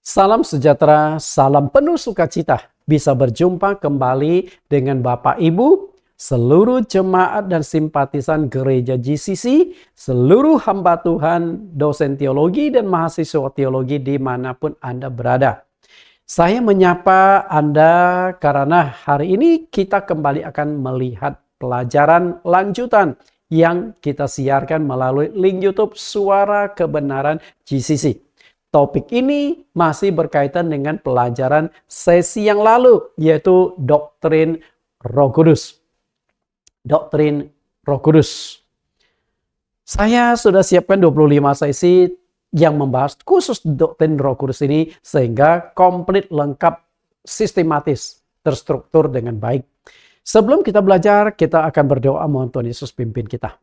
Salam sejahtera, salam penuh sukacita. Bisa berjumpa kembali dengan Bapak Ibu, seluruh jemaat dan simpatisan gereja GCC, seluruh hamba Tuhan, dosen teologi dan mahasiswa teologi dimanapun Anda berada. Saya menyapa Anda karena hari ini kita kembali akan melihat pelajaran lanjutan yang kita siarkan melalui link YouTube Suara Kebenaran GCC. Topik ini masih berkaitan dengan pelajaran sesi yang lalu, yaitu doktrin Roh Kudus. Doktrin Roh Kudus. Saya sudah siapkan 25 sesi yang membahas khusus doktrin Roh Kudus ini sehingga komplit, lengkap, sistematis, terstruktur dengan baik. Sebelum kita belajar, kita akan berdoa mohon Tuhan Yesus pimpin kita.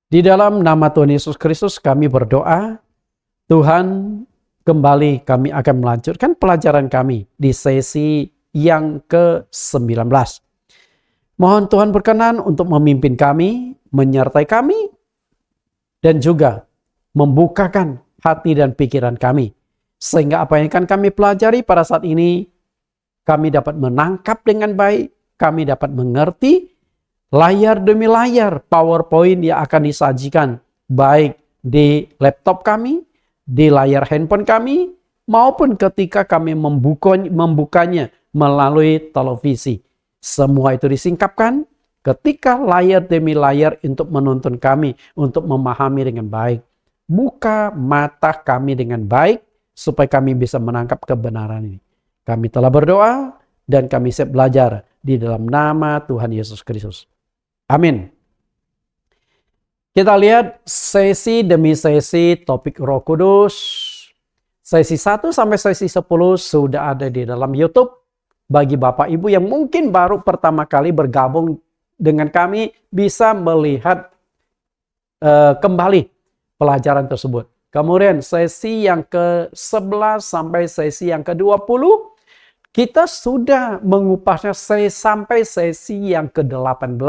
Di dalam nama Tuhan Yesus Kristus kami berdoa, Tuhan, kembali kami akan melanjutkan pelajaran kami di sesi yang ke-19. Mohon Tuhan berkenan untuk memimpin kami, menyertai kami, dan juga membukakan hati dan pikiran kami. Sehingga apa yang akan kami pelajari pada saat ini, kami dapat menangkap dengan baik, kami dapat mengerti layar demi layar PowerPoint yang akan disajikan, baik di laptop kami, di layar handphone kami, maupun ketika kami membukanya melalui televisi. Semua itu disingkapkan ketika layar demi layar untuk menuntun kami, untuk memahami dengan baik. Buka mata kami dengan baik, supaya kami bisa menangkap kebenaran ini. Kami telah berdoa, dan kami siap belajar di dalam nama Tuhan Yesus Kristus. Amin. Kita lihat sesi demi sesi topik Roh Kudus. Sesi 1 sampai sesi 10 sudah ada di dalam YouTube. Bagi Bapak Ibu yang mungkin baru pertama kali bergabung dengan kami, bisa melihat kembali pelajaran tersebut. Kemudian sesi yang ke-11 sampai sesi yang ke-20, kita sudah mengupasnya sampai sesi yang ke-18.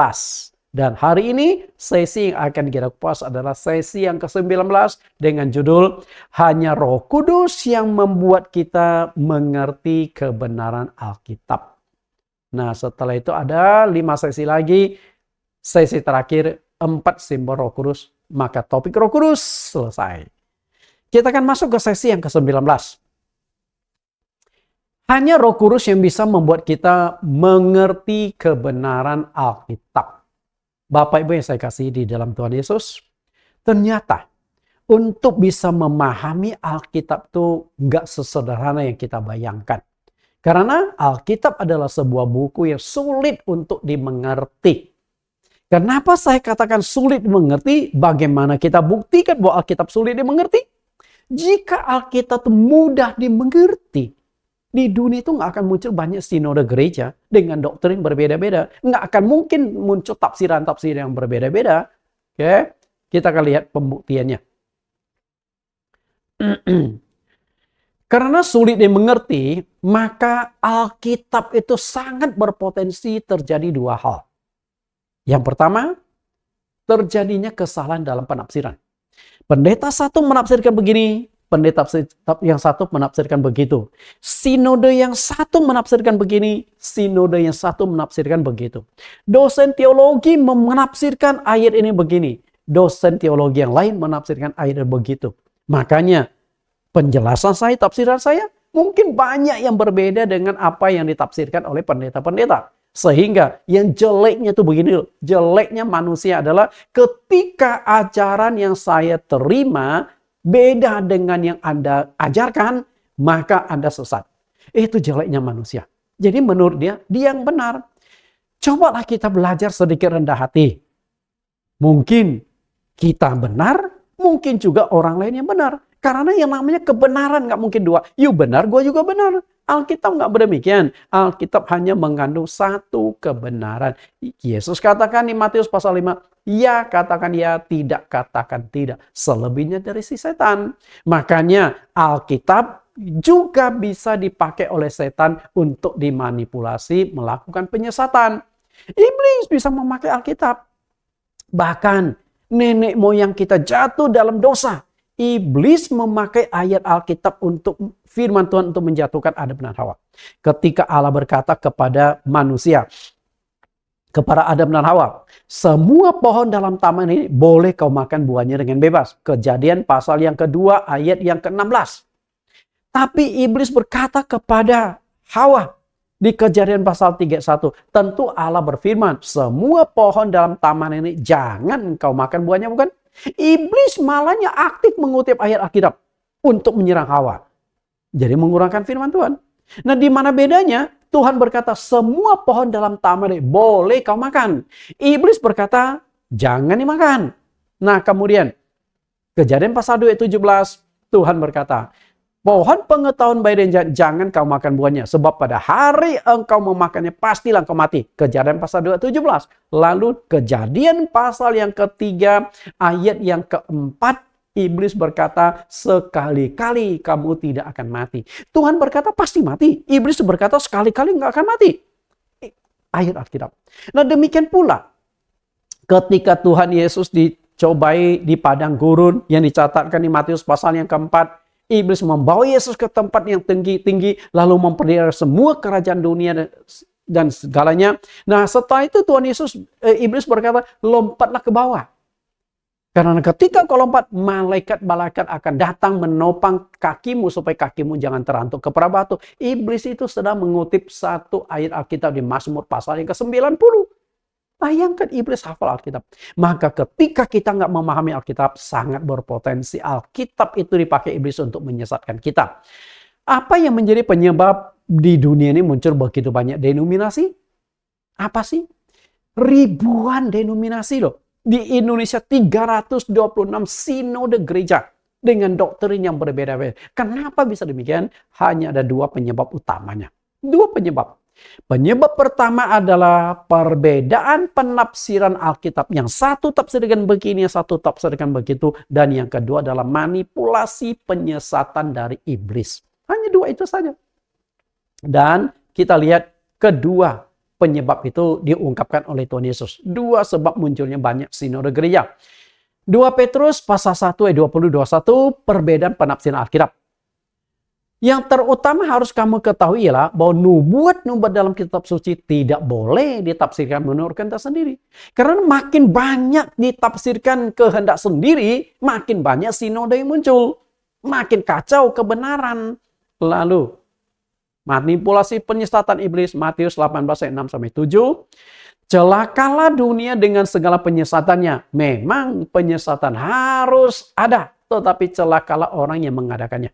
Dan hari ini sesi yang akan kita kupas adalah sesi yang ke-19 dengan judul Hanya Roh Kudus yang membuat kita mengerti kebenaran Alkitab. Nah, setelah itu ada 5 sesi lagi. Sesi terakhir 4 simbol Roh Kudus. Maka topik Roh Kudus selesai. Kita akan masuk ke sesi yang ke-19. Hanya Roh Kudus yang bisa membuat kita mengerti kebenaran Alkitab. Bapak Ibu yang saya kasih di dalam Tuhan Yesus, ternyata untuk bisa memahami Alkitab itu nggak sesederhana yang kita bayangkan. Karena Alkitab adalah sebuah buku yang sulit untuk dimengerti. Kenapa saya katakan sulit dimengerti? Bagaimana kita buktikan bahwa Alkitab sulit dimengerti? Jika Alkitab itu mudah dimengerti, di dunia itu nggak akan muncul banyak sinode gereja dengan doktrin berbeda-beda. Nggak akan mungkin muncul tafsiran-tafsiran yang berbeda-beda. Oke, kita akan lihat pembuktiannya. Karena sulit dimengerti, maka Alkitab itu sangat berpotensi terjadi 2 hal. Yang pertama, terjadinya kesalahan dalam penafsiran. Pendeta satu menafsirkan begini, pendeta yang satu menafsirkan begitu. Sinode yang satu menafsirkan begini, sinode yang satu menafsirkan begitu. Dosen teologi menafsirkan ayat ini begini, dosen teologi yang lain menafsirkan ayat begitu. Makanya penjelasan saya, tafsiran saya mungkin banyak yang berbeda dengan apa yang ditafsirkan oleh pendeta-pendeta. Sehingga yang jeleknya itu begini, jeleknya manusia adalah ketika ajaran yang saya terima beda dengan yang Anda ajarkan, maka Anda sesat. Itu jeleknya manusia. Jadi menurut dia yang benar. Cobalah kita belajar sedikit rendah hati. Mungkin kita benar, mungkin juga orang lain yang benar. Karena yang namanya kebenaran nggak mungkin 2. You benar, gue juga benar. Alkitab nggak berdemikian. Alkitab hanya mengandung satu kebenaran. Yesus katakan di Matius pasal 5, ya katakan ya, tidak katakan tidak. Selebihnya dari si setan. Makanya Alkitab juga bisa dipakai oleh setan untuk dimanipulasi, melakukan penyesatan. Iblis bisa memakai Alkitab. Bahkan nenek moyang kita jatuh dalam dosa. Iblis memakai ayat Alkitab untuk firman Tuhan untuk menjatuhkan Adam dan Hawa. Ketika Allah berkata kepada manusia, kepada Adam dan Hawa, semua pohon dalam taman ini boleh kau makan buahnya dengan bebas. Kejadian pasal yang kedua ayat yang ke-16. Tapi iblis berkata kepada Hawa di Kejadian pasal 31, tentu Allah berfirman, semua pohon dalam taman ini jangan kau makan buahnya, bukan? Iblis malahnya aktif mengutip ayat Alkitab untuk menyerang Hawa. Jadi mengurangkan firman Tuhan. Nah, di mana bedanya? Tuhan berkata semua pohon dalam taman ini boleh kau makan. Iblis berkata jangan dimakan. Nah, kemudian Kejadian pasal 2 ayat 17, Tuhan berkata, pohon pengetahuan baik dan jahat jangan kau makan buahnya, sebab pada hari engkau memakannya pastilah engkau mati. Kejadian pasal 2 ayat 17. Lalu Kejadian pasal yang ketiga ayat yang keempat, iblis berkata sekali-kali kamu tidak akan mati. Tuhan berkata pasti mati. Iblis berkata sekali-kali nggak akan mati. Ayat Alkitab. Nah, demikian pula ketika Tuhan Yesus dicobai di padang gurun yang dicatatkan di Matius pasal yang keempat, iblis membawa Yesus ke tempat yang tinggi-tinggi, lalu mempelihara semua kerajaan dunia dan segalanya. Nah, setelah itu iblis berkata, lompatlah ke bawah. Karena ketika kau lompat, malaikat-malaikat akan datang menopang kakimu supaya kakimu jangan terantuk kepada batu. Iblis itu sedang mengutip satu ayat Alkitab di Mazmur pasal yang ke-90. Bayangkan iblis hafal Alkitab. Maka ketika kita nggak memahami Alkitab, sangat berpotensi Alkitab itu dipakai iblis untuk menyesatkan kita. Apa yang menjadi penyebab di dunia ini muncul begitu banyak denominasi? Apa sih? Ribuan denominasi loh. Di Indonesia 326 sinode gereja dengan doktrin yang berbeda-beda. Kenapa bisa demikian? Hanya ada dua penyebab utamanya. Dua penyebab. Penyebab pertama adalah perbedaan penafsiran Alkitab. Yang satu tafsirkan begini, yang satu tafsirkan begitu. Dan yang kedua adalah manipulasi penyesatan dari iblis. Hanya dua itu saja. Dan kita lihat kedua penyebab itu diungkapkan oleh Tuhan Yesus. Dua sebab munculnya banyak sinode gereja. 2 Petrus pasal 1 ayat 20-21, perbedaan penafsiran Alkitab. Yang terutama harus kamu ketahui ialah bahwa nubuat-nubuat dalam kitab suci tidak boleh ditafsirkan menurut kehendak sendiri. Karena makin banyak ditafsirkan kehendak sendiri, makin banyak sinode yang muncul. Makin kacau kebenaran. Lalu manipulasi penyesatan iblis, Matius 18 ayat 6-7. Celakalah dunia dengan segala penyesatannya. Memang penyesatan harus ada, tetapi celakalah orang yang mengadakannya.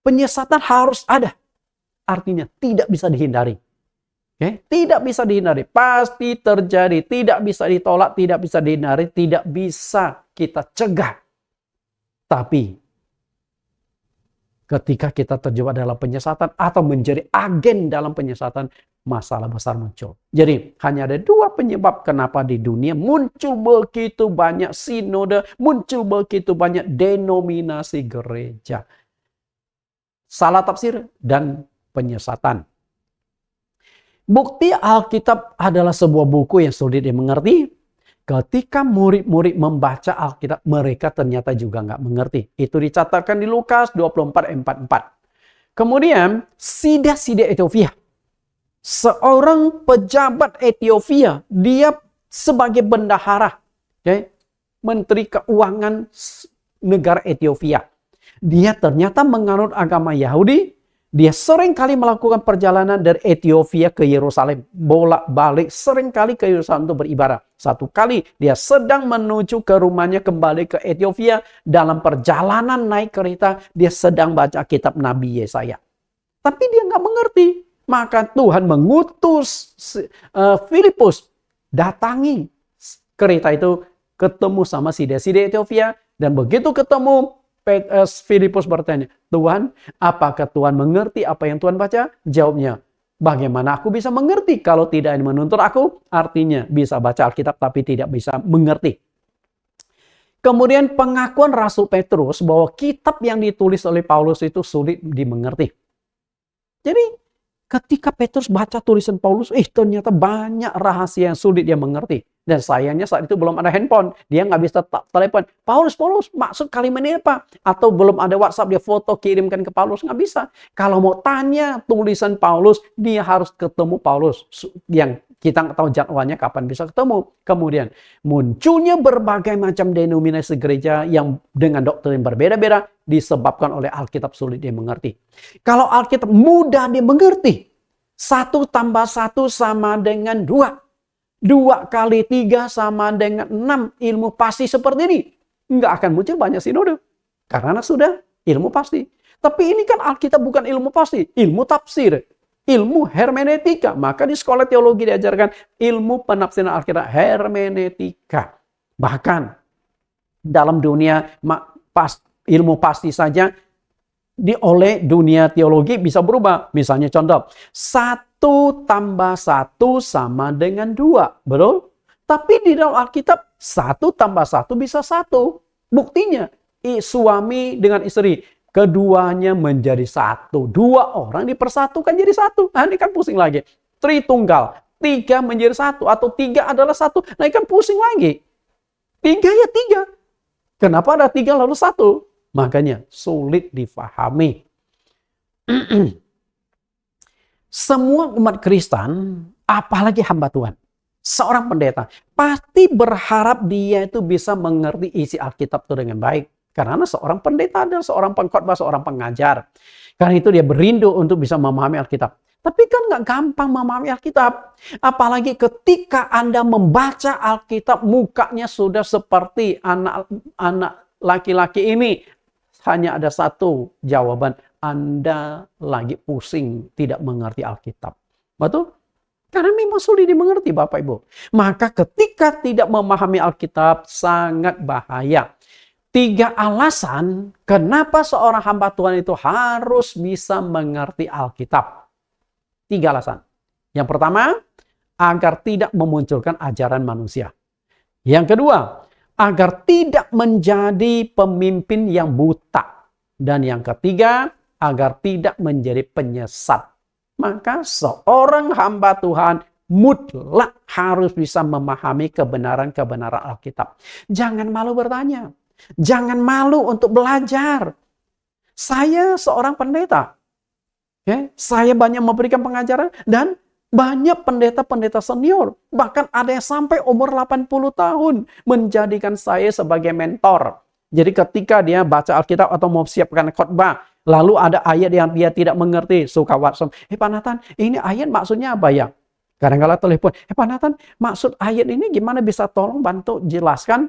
Penyesatan harus ada. Artinya tidak bisa dihindari. Tidak bisa dihindari. Pasti terjadi. Tidak bisa ditolak, tidak bisa dihindari, tidak bisa kita cegah. Tapi ketika kita terjebak dalam penyesatan atau menjadi agen dalam penyesatan, masalah besar muncul. Jadi hanya ada dua penyebab kenapa di dunia muncul begitu banyak sinode, muncul begitu banyak denominasi gereja. Salah tafsir dan penyesatan. Bukti Alkitab adalah sebuah buku yang sulit dimengerti. Ketika murid-murid membaca Alkitab, mereka ternyata juga nggak mengerti. Itu dicatatkan di Lukas 24 ayat 44. Kemudian, Sida Ethiopia. Seorang pejabat Ethiopia, dia sebagai bendahara, menteri keuangan negara Ethiopia. Dia ternyata menganut agama Yahudi. Dia sering kali melakukan perjalanan dari Ethiopia ke Yerusalem. Bolak-balik sering kali ke Yerusalem untuk beribadah. Satu kali dia sedang menuju ke rumahnya kembali ke Ethiopia. Dalam perjalanan naik kereta, dia sedang baca kitab Nabi Yesaya. Tapi dia nggak mengerti. Maka Tuhan mengutus Filipus datangi kereta itu, ketemu sama Sida Ethiopia. Dan begitu ketemu, Filipus bertanya, Tuhan, apakah Tuhan mengerti apa yang Tuhan baca? Jawabnya, bagaimana aku bisa mengerti kalau tidak menuntut aku? Artinya bisa baca Alkitab tapi tidak bisa mengerti. Kemudian pengakuan Rasul Petrus bahwa kitab yang ditulis oleh Paulus itu sulit dimengerti. Jadi ketika Petrus baca tulisan Paulus, ternyata banyak rahasia yang sulit dia mengerti. Dan sayangnya saat itu belum ada handphone. Dia nggak bisa telepon. Paulus, maksud kalimat ini apa? Atau belum ada WhatsApp, dia foto kirimkan ke Paulus. Nggak bisa. Kalau mau tanya tulisan Paulus, dia harus ketemu Paulus. Yang kita nggak tahu jadwalnya kapan bisa ketemu. Kemudian munculnya berbagai macam denominasi gereja yang dengan doktrin berbeda-beda disebabkan oleh Alkitab sulit dimengerti. Kalau Alkitab mudah dimengerti, 1 tambah 1 sama dengan 2. 2 kali 3 sama dengan 6. Ilmu pasti seperti ini. Nggak akan muncul banyak sinode. Karena sudah ilmu pasti. Tapi ini kan Alkitab bukan ilmu pasti. Ilmu tafsir. Ilmu hermeneutika. Maka di sekolah teologi diajarkan ilmu penafsiran Alkitab, hermeneutika. Bahkan dalam dunia ilmu pasti saja oleh dunia teologi bisa berubah. Misalnya contoh, 1 tambah 1 sama dengan 2. Betul? Tapi di dalam Alkitab 1 tambah 1 bisa 1. Buktinya, suami dengan istri. Keduanya menjadi 1. 2 orang dipersatukan jadi 1. Nah, ini kan pusing lagi. Tritunggal. 3 menjadi 1. Atau 3 adalah 1. Nah, ini kan pusing lagi. 3 ya 3. Kenapa ada 3 lalu 1? Makanya sulit difahami. Semua umat Kristen, apalagi hamba Tuhan, seorang pendeta, pasti berharap dia itu bisa mengerti isi Alkitab itu dengan baik. Karena seorang pendeta adalah seorang pengkhotbah, seorang pengajar. Karena itu dia berindu untuk bisa memahami Alkitab. Tapi kan nggak gampang memahami Alkitab. Apalagi ketika Anda membaca Alkitab, mukanya sudah seperti anak laki-laki ini. Hanya ada satu jawaban, Anda lagi pusing tidak mengerti Alkitab. Betul? Karena memang sulit dimengerti Bapak Ibu. Maka ketika tidak memahami Alkitab sangat bahaya. 3 alasan kenapa seorang hamba Tuhan itu harus bisa mengerti Alkitab. 3 alasan. Yang pertama, agar tidak memunculkan ajaran manusia. Yang kedua, agar tidak menjadi pemimpin yang buta. Dan yang ketiga, agar tidak menjadi penyesat. Maka seorang hamba Tuhan mutlak harus bisa memahami kebenaran-kebenaran Alkitab. Jangan malu bertanya. Jangan malu untuk belajar. Saya seorang pendeta. Saya banyak memberikan pengajaran dan banyak pendeta-pendeta senior. Bahkan ada yang sampai umur 80 tahun menjadikan saya sebagai mentor. Jadi ketika dia baca Alkitab atau mau siapkan khotbah, lalu ada ayat yang dia tidak mengerti, suka WhatsApp, Pak Nathan, ini ayat maksudnya apa ya? Kadang-kadang telepon, Pak Nathan, maksud ayat ini gimana, bisa tolong bantu jelaskan?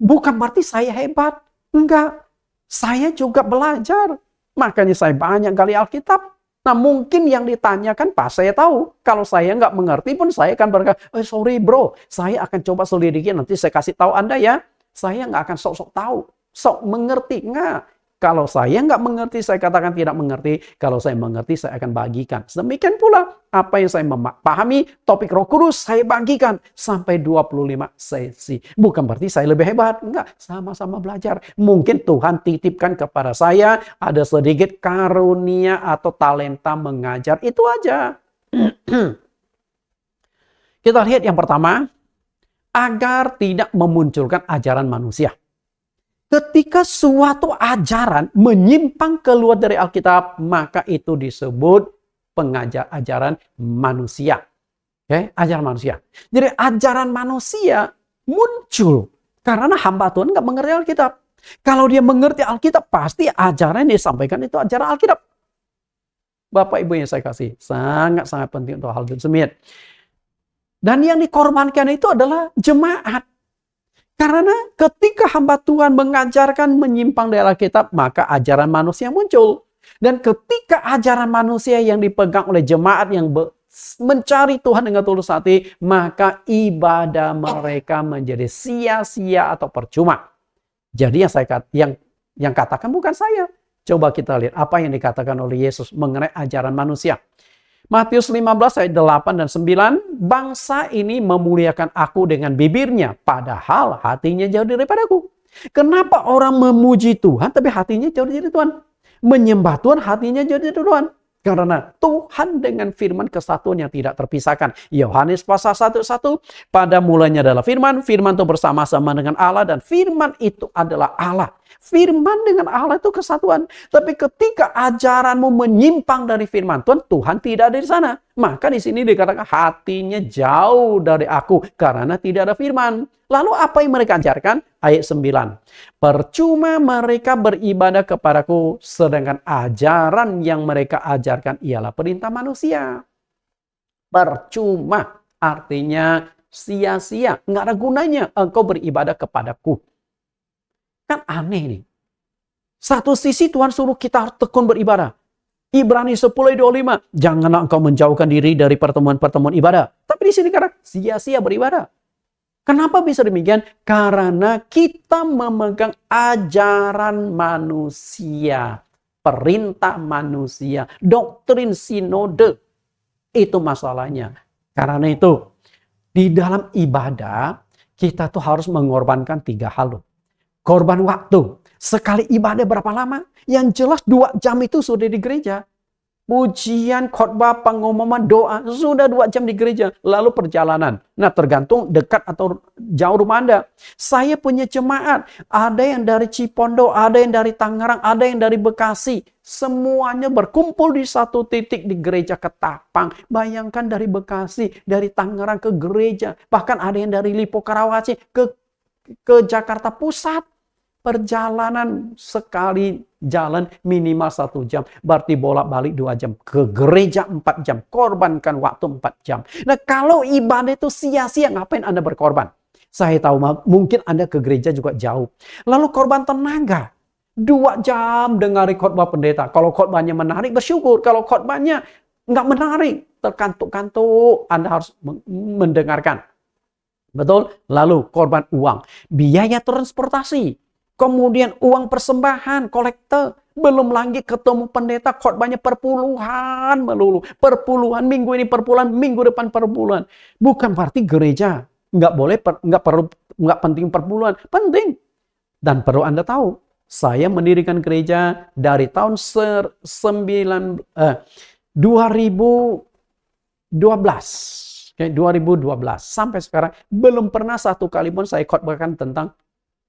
Bukan berarti saya hebat. Enggak. Saya juga belajar. Makanya saya banyak gali Alkitab. Nah mungkin yang ditanyakan pas saya tahu. Kalau saya nggak mengerti pun saya akan berkata, sorry bro, saya akan coba selidiki, nanti saya kasih tahu Anda ya. Saya nggak akan sok-sok tahu, sok mengerti. Nggak. Kalau saya nggak mengerti, saya katakan tidak mengerti. Kalau saya mengerti, saya akan bagikan. Demikian pula apa yang saya pahami, topik Roh Kudus saya bagikan sampai 25 sesi. Bukan berarti saya lebih hebat. Enggak, sama-sama belajar. Mungkin Tuhan titipkan kepada saya ada sedikit karunia atau talenta mengajar. Itu aja. Kita lihat yang pertama, agar tidak memunculkan ajaran manusia. Ketika suatu ajaran menyimpang keluar dari Alkitab, maka itu disebut ajaran manusia. Ajaran manusia. Jadi ajaran manusia muncul karena hamba Tuhan nggak mengerti Alkitab. Kalau dia mengerti Alkitab, pasti ajaran yang disampaikan itu ajaran Alkitab. Bapak Ibu yang saya kasih, sangat-sangat penting untuk hal tersebut. Dan yang dikorbankan itu adalah jemaat. Karena ketika hamba Tuhan mengajarkan menyimpang dari Alkitab, maka ajaran manusia muncul. Dan ketika ajaran manusia yang dipegang oleh jemaat yang mencari Tuhan dengan tulus hati, maka ibadah mereka menjadi sia-sia atau percuma. Jadi yang katakan bukan saya. Coba kita lihat apa yang dikatakan oleh Yesus mengenai ajaran manusia. Matius 15 ayat 8 dan 9, bangsa ini memuliakan aku dengan bibirnya, padahal hatinya jauh daripadaku. Kenapa orang memuji Tuhan, tapi hatinya jauh dari Tuhan? Menyembah Tuhan, hatinya jauh dari Tuhan. Karena Tuhan dengan firman kesatuan yang tidak terpisahkan. Yohanes pasal 1:1, pada mulanya adalah firman, firman itu bersama-sama dengan Allah, dan firman itu adalah Allah. Firman dengan Allah itu kesatuan. Tapi ketika ajaranmu menyimpang dari firman Tuhan, Tuhan tidak ada di sana. Maka di sini dikatakan hatinya jauh dari aku karena tidak ada firman. Lalu apa yang mereka ajarkan? Ayat 9. Percuma mereka beribadah kepadaku, sedangkan ajaran yang mereka ajarkan ialah perintah manusia. Percuma artinya sia-sia, nggak ada gunanya engkau beribadah kepadaku. Kan aneh nih. Satu sisi Tuhan suruh kita tekun beribadah. Ibrani 10:25, janganlah engkau menjauhkan diri dari pertemuan-pertemuan ibadah. Tapi di sini kata sia-sia beribadah. Kenapa bisa demikian? Karena kita memegang ajaran manusia, perintah manusia, doktrin sinode. Itu masalahnya. Karena itu, di dalam ibadah, kita tuh harus mengorbankan 3 hal. Korban waktu. Sekali ibadah berapa lama? Yang jelas 2 jam itu sudah di gereja. Pujian, khotbah, pengumuman, doa. Sudah 2 jam di gereja. Lalu perjalanan. Nah, tergantung dekat atau jauh rumah Anda. Saya punya jemaat. Ada yang dari Cipondo, ada yang dari Tangerang, ada yang dari Bekasi. Semuanya berkumpul di satu titik di gereja Ketapang. Bayangkan dari Bekasi, dari Tangerang ke gereja. Bahkan ada yang dari Lipo Karawaci ke Jakarta Pusat. Perjalanan sekali jalan minimal 1 jam. Berarti bolak-balik 2 jam. Ke gereja 4 jam. Korbankan waktu 4 jam. Nah, kalau ibadah itu sia-sia, ngapain Anda berkorban? Saya tahu mungkin Anda ke gereja juga jauh. Lalu korban tenaga. 2 jam dengari khotbah pendeta. Kalau khotbahnya menarik, bersyukur. Kalau khotbahnya nggak menarik, terkantuk-kantuk, Anda harus mendengarkan. Betul? Lalu korban uang. Biaya transportasi. Kemudian uang persembahan, kolektor. Belum lagi ketemu pendeta, khotbahnya perpuluhan melulu. Perpuluhan, minggu ini perpuluhan, minggu depan perpuluhan. Bukan berarti gereja nggak penting perpuluhan. Penting. Dan perlu Anda tahu, saya mendirikan gereja dari tahun 2012 sampai sekarang belum pernah satu kali pun saya khotbahkan tentang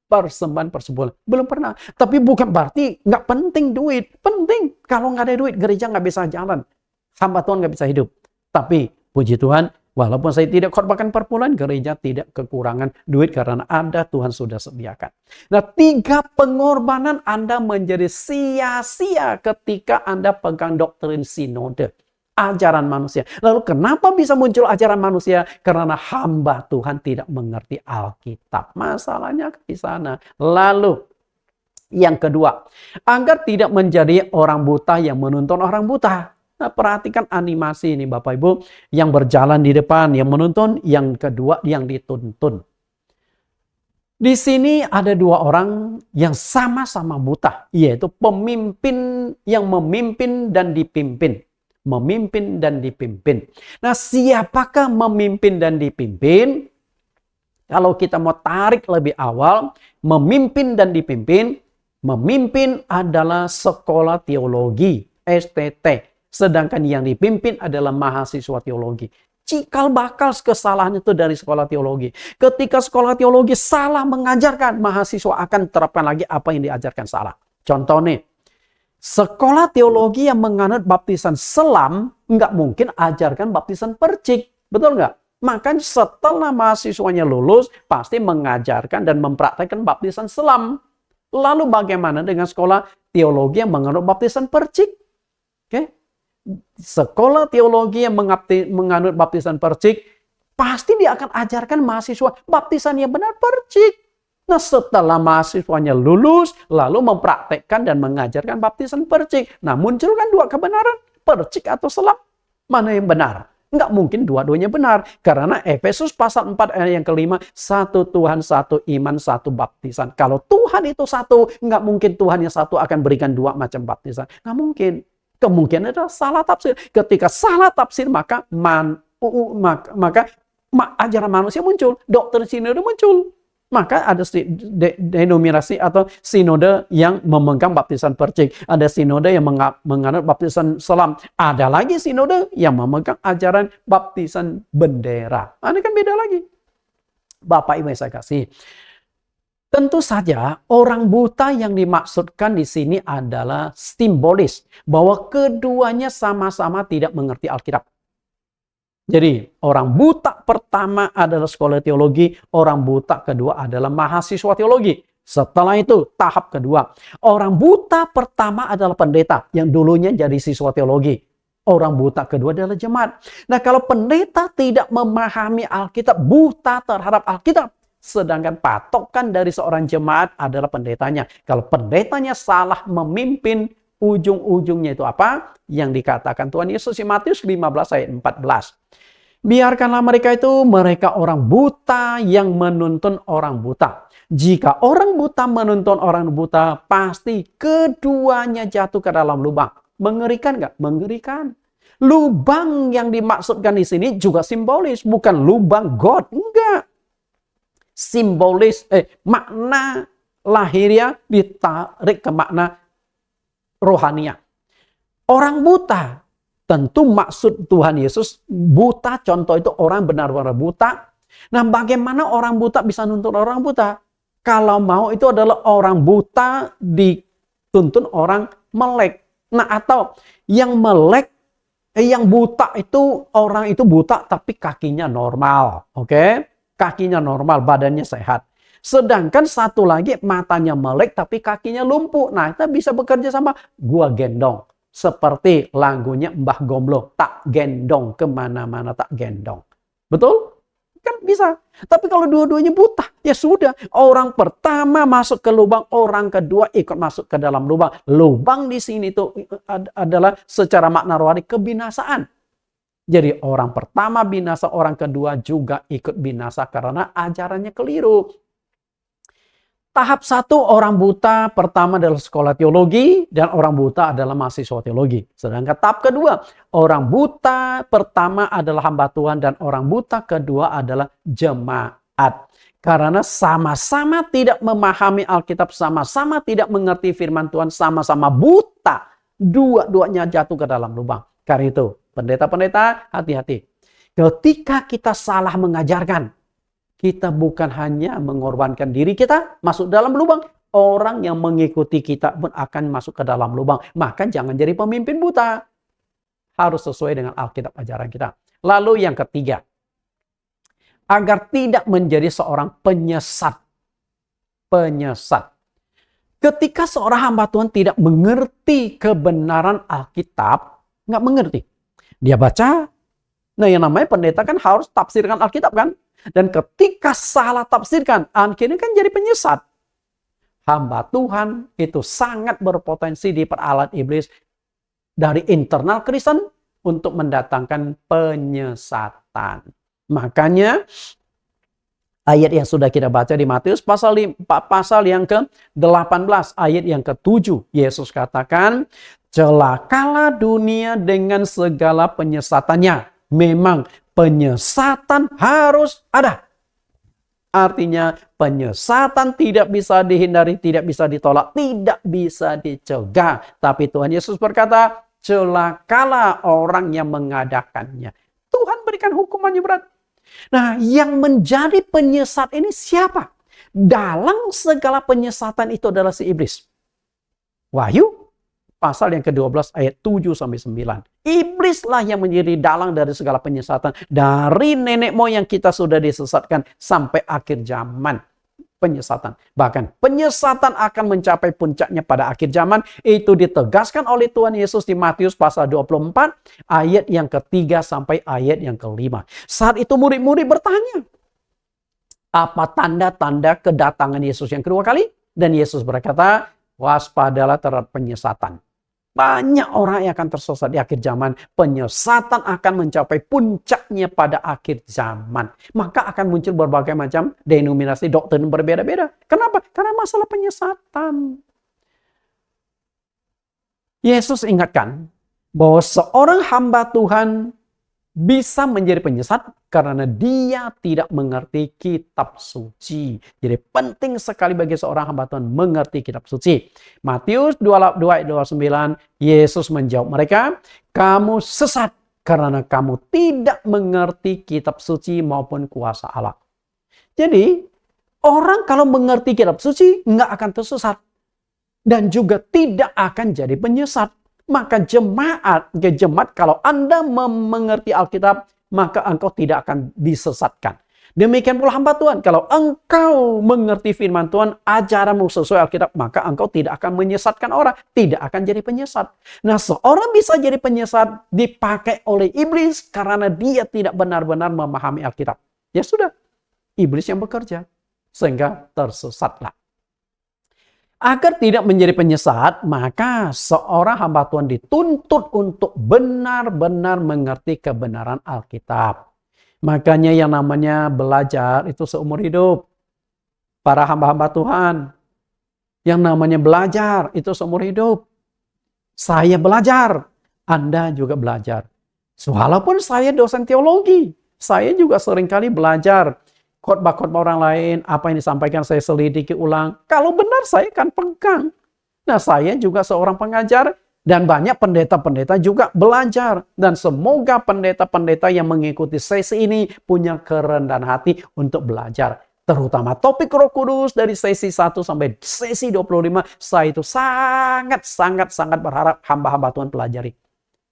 persembahan persembahan. Belum pernah. Tapi bukan berarti nggak penting duit. Penting. Kalau nggak ada duit, gereja nggak bisa jalan. Hamba Tuhan nggak bisa hidup. Tapi puji Tuhan, walaupun saya tidak khotbahkan perpuluhan, gereja tidak kekurangan duit karena ada Tuhan sudah sediakan. Nah, 3 pengorbanan Anda menjadi sia-sia ketika Anda pegang doktrin sinode. Ajaran manusia. Lalu kenapa bisa muncul ajaran manusia? Karena hamba Tuhan tidak mengerti Alkitab. Masalahnya di sana. Lalu yang kedua, agar tidak menjadi orang buta yang menuntun orang buta. Nah, perhatikan animasi ini Bapak Ibu. Yang berjalan di depan, yang menuntun. Yang kedua, yang dituntun. Di sini ada 2 orang yang sama-sama buta. Yaitu pemimpin yang memimpin dan dipimpin. Memimpin dan dipimpin. Nah, siapakah memimpin dan dipimpin? Kalau kita mau tarik lebih awal, memimpin dan dipimpin, memimpin adalah sekolah teologi, STT. Sedangkan yang dipimpin adalah mahasiswa teologi. Cikal bakal kesalahan itu dari sekolah teologi. Ketika sekolah teologi salah mengajarkan, mahasiswa akan terapkan lagi apa yang diajarkan salah. Contohnya, sekolah teologi yang menganut baptisan selam nggak mungkin ajarkan baptisan percik. Betul nggak? Maka setelah mahasiswanya lulus, pasti mengajarkan dan mempraktekkan baptisan selam. Lalu bagaimana dengan sekolah teologi yang menganut baptisan percik? Oke? Sekolah teologi yang menganut baptisan percik, pasti dia akan ajarkan mahasiswa baptisan yang benar percik. Nah, setelah mahasiswanya lulus, lalu mempraktekkan dan mengajarkan baptisan percik. Nah, muncul kan 2 kebenaran, percik atau selam. Mana yang benar? Nggak mungkin dua-duanya benar. Karena Efesus pasal 4 ayat yang kelima, 1 Tuhan, 1 iman, 1 baptisan. Kalau Tuhan itu 1, nggak mungkin Tuhan yang 1 akan berikan 2 macam baptisan. Nggak mungkin. Kemungkinan adalah salah tafsir. Ketika salah tafsir, maka ajaran manusia muncul. Doktrin sinode muncul. Maka ada denominasi atau sinode yang memegang baptisan percik. Ada sinode yang menganut baptisan selam. Ada lagi sinode yang memegang ajaran baptisan bendera. Ini kan beda lagi. Bapak Ibu yang saya kasih. Tentu saja orang buta yang dimaksudkan di sini adalah simbolis. Bahwa keduanya sama-sama tidak mengerti Alkitab. Jadi orang buta pertama adalah sekolah teologi, orang buta kedua adalah mahasiswa teologi. Setelah itu tahap kedua, orang buta pertama adalah pendeta yang dulunya jadi siswa teologi. Orang buta kedua adalah jemaat. Nah, kalau pendeta tidak memahami Alkitab, buta terhadap Alkitab, sedangkan patokan dari seorang jemaat adalah pendetanya. Kalau pendetanya salah memimpin, ujung-ujungnya itu apa? Yang dikatakan Tuhan Yesus di Matius 15 ayat 14. Biarkanlah mereka orang buta yang menuntun orang buta. Jika orang buta menuntun orang buta, pasti keduanya jatuh ke dalam lubang. Mengerikan nggak? Mengerikan. Lubang yang dimaksudkan di sini juga simbolis, bukan lubang God, enggak. Simbolis, makna lahiriah ditarik ke makna rohania. Orang buta, tentu maksud Tuhan Yesus buta, contoh itu orang benar-benar buta. Nah, bagaimana orang buta bisa nuntun orang buta? Kalau mau itu adalah orang buta dituntun orang melek. Nah, atau yang melek, yang buta itu orang itu buta tapi kakinya normal, oke? Kakinya normal, badannya sehat. Sedangkan satu lagi matanya melek tapi kakinya lumpuh. Nah, kita bisa bekerja sama, gua gendong. Seperti lagunya Mbah Gomblo, tak gendong kemana-mana tak gendong. Betul? Kan bisa. Tapi kalau dua-duanya buta, ya sudah. Orang pertama masuk ke lubang, orang kedua ikut masuk ke dalam lubang. Lubang di sini itu adalah secara makna rohani kebinasaan. Jadi orang pertama binasa, orang kedua juga ikut binasa karena ajarannya keliru. Tahap 1 orang buta pertama adalah sekolah teologi dan orang buta adalah mahasiswa teologi. Sedangkan tahap kedua, orang buta pertama adalah hamba Tuhan dan orang buta kedua adalah jemaat. Karena sama-sama tidak memahami Alkitab, sama-sama tidak mengerti firman Tuhan, sama-sama buta. Dua-duanya jatuh ke dalam lubang. Karena itu, pendeta-pendeta hati-hati. Ketika kita salah mengajarkan, kita bukan hanya mengorbankan diri kita masuk dalam lubang. Orang yang mengikuti kita pun akan masuk ke dalam lubang. Maka jangan jadi pemimpin buta. Harus sesuai dengan Alkitab ajaran kita. Lalu yang ketiga. Agar tidak menjadi seorang penyesat. Penyesat. Ketika seorang hamba Tuhan tidak mengerti kebenaran Alkitab. Nggak mengerti. Dia baca. Nah, yang namanya pendeta kan harus tafsirkan Alkitab kan. Dan ketika salah tafsirkan, akhirnya kan jadi penyesat. Hamba Tuhan itu sangat berpotensi diperalat iblis dari internal Kristen untuk mendatangkan penyesatan. Makanya ayat yang sudah kita baca di Matius pasal yang ke-18, ayat yang ke-7, Yesus katakan, celakalah dunia dengan segala penyesatannya. Memang penyesatan harus ada. Artinya penyesatan tidak bisa dihindari, tidak bisa ditolak, tidak bisa dicegah. Tapi Tuhan Yesus berkata, celakalah orang yang mengadakannya. Tuhan berikan hukumannya berat. Nah, yang menjadi penyesat ini siapa? Dalang segala penyesatan itu adalah si iblis. Wahyu pasal yang ke-12 ayat 7-9. Iblislah yang menjadi dalang dari segala penyesatan. Dari nenek moyang kita sudah disesatkan sampai akhir zaman. Penyesatan. Bahkan penyesatan akan mencapai puncaknya pada akhir zaman. Itu ditegaskan oleh Tuhan Yesus di Matius pasal 24 ayat yang ke-3 sampai ayat yang ke-5. Saat itu murid-murid bertanya, apa tanda-tanda kedatangan Yesus yang kedua kali? Dan Yesus berkata, waspadalah terhadap penyesatan. Banyak orang yang akan tersesat di akhir zaman. Penyesatan akan mencapai puncaknya pada akhir zaman. Maka akan muncul berbagai macam denominasi doktrin berbeda-beda. Kenapa? Karena masalah penyesatan. Yesus ingatkan bahwa seorang hamba Tuhan bisa menjadi penyesat karena dia tidak mengerti kitab suci. Jadi penting sekali bagi seorang hamba Tuhan mengerti kitab suci. Matius 22 ayat 29, Yesus menjawab mereka, kamu sesat karena kamu tidak mengerti kitab suci maupun kuasa Allah. Jadi orang kalau mengerti kitab suci nggak akan tersesat dan juga tidak akan jadi penyesat. Maka jemaat kalau Anda mengerti Alkitab, maka engkau tidak akan disesatkan. Demikian pula hamba Tuhan, kalau engkau mengerti firman Tuhan, ajaranmu sesuai Alkitab, maka engkau tidak akan menyesatkan orang, tidak akan jadi penyesat. Nah, seorang bisa jadi penyesat dipakai oleh iblis karena dia tidak benar-benar memahami Alkitab. Ya sudah, iblis yang bekerja, sehingga tersesatlah. Agar tidak menjadi penyesat, maka seorang hamba Tuhan dituntut untuk benar-benar mengerti kebenaran Alkitab. Makanya yang namanya belajar itu seumur hidup. Para hamba-hamba Tuhan, yang namanya belajar itu seumur hidup. Saya belajar, Anda juga belajar. Walaupun saya dosen teologi, saya juga seringkali belajar. Khotbah-khotbah orang lain, apa yang disampaikan saya selidiki ulang. Kalau benar saya akan pegang. Nah, saya juga seorang pengajar dan banyak pendeta-pendeta juga belajar. Dan semoga pendeta-pendeta yang mengikuti sesi ini punya kerendahan hati untuk belajar. Terutama topik Roh Kudus dari sesi 1 sampai sesi 25, saya itu sangat berharap hamba-hamba Tuhan pelajari.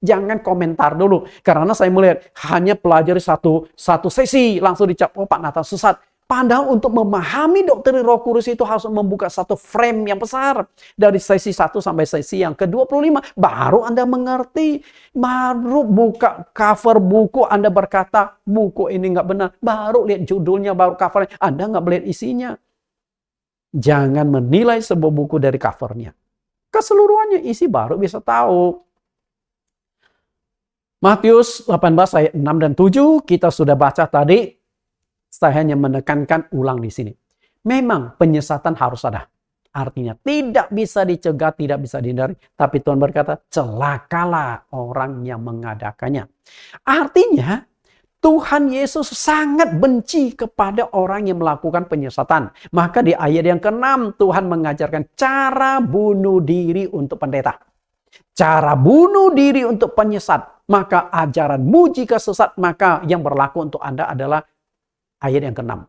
Jangan komentar dulu. Karena saya melihat hanya pelajari satu sesi langsung dicap, oh Pak Nathan sesat. Padahal untuk memahami doktrin Roh Kudus itu harus membuka satu frame yang besar. Dari sesi 1 sampai sesi yang ke-25. Baru Anda mengerti. Baru buka cover buku Anda berkata, buku ini nggak benar. Baru lihat judulnya, baru covernya. Anda nggak melihat isinya. Jangan menilai sebuah buku dari covernya. Keseluruhannya isi baru bisa tahu. Matius 18 ayat 6 dan 7 kita sudah baca tadi. Saya hanya menekankan ulang di sini. Memang penyesatan harus ada. Artinya tidak bisa dicegah, tidak bisa dihindari. Tapi Tuhan berkata, celakalah orang yang mengadakannya. Artinya Tuhan Yesus sangat benci kepada orang yang melakukan penyesatan. Maka di ayat yang ke-6 Tuhan mengajarkan cara bunuh diri untuk pendeta. Cara bunuh diri untuk penyesat. Maka ajaranmu jika sesat, maka yang berlaku untuk Anda adalah ayat yang ke-6.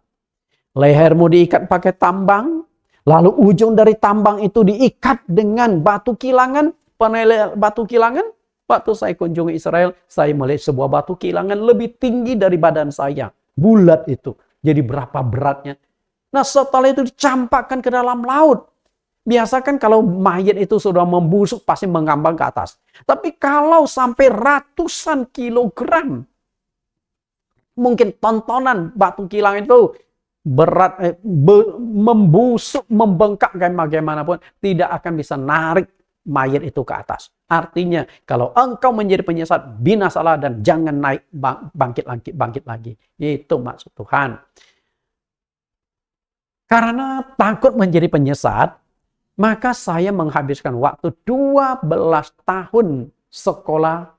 Lehermu diikat pakai tambang, lalu ujung dari tambang itu diikat dengan batu kilangan. Penilaian batu kilangan, waktu saya kunjungi Israel, saya melihat sebuah batu kilangan lebih tinggi dari badan saya. Bulat itu. Jadi berapa beratnya. Nah setelah itu dicampakkan ke dalam laut. Biasa kan kalau mayat itu sudah membusuk pasti mengambang ke atas. Tapi kalau sampai ratusan kilogram, mungkin tontonan batu kilang itu berat, membusuk, membengkak bagaimanapun, tidak akan bisa narik mayat itu ke atas. Artinya kalau engkau menjadi penyesat, binasalah dan jangan naik bangkit lagi. Itu maksud Tuhan. Karena takut menjadi penyesat, maka saya menghabiskan waktu 12 tahun sekolah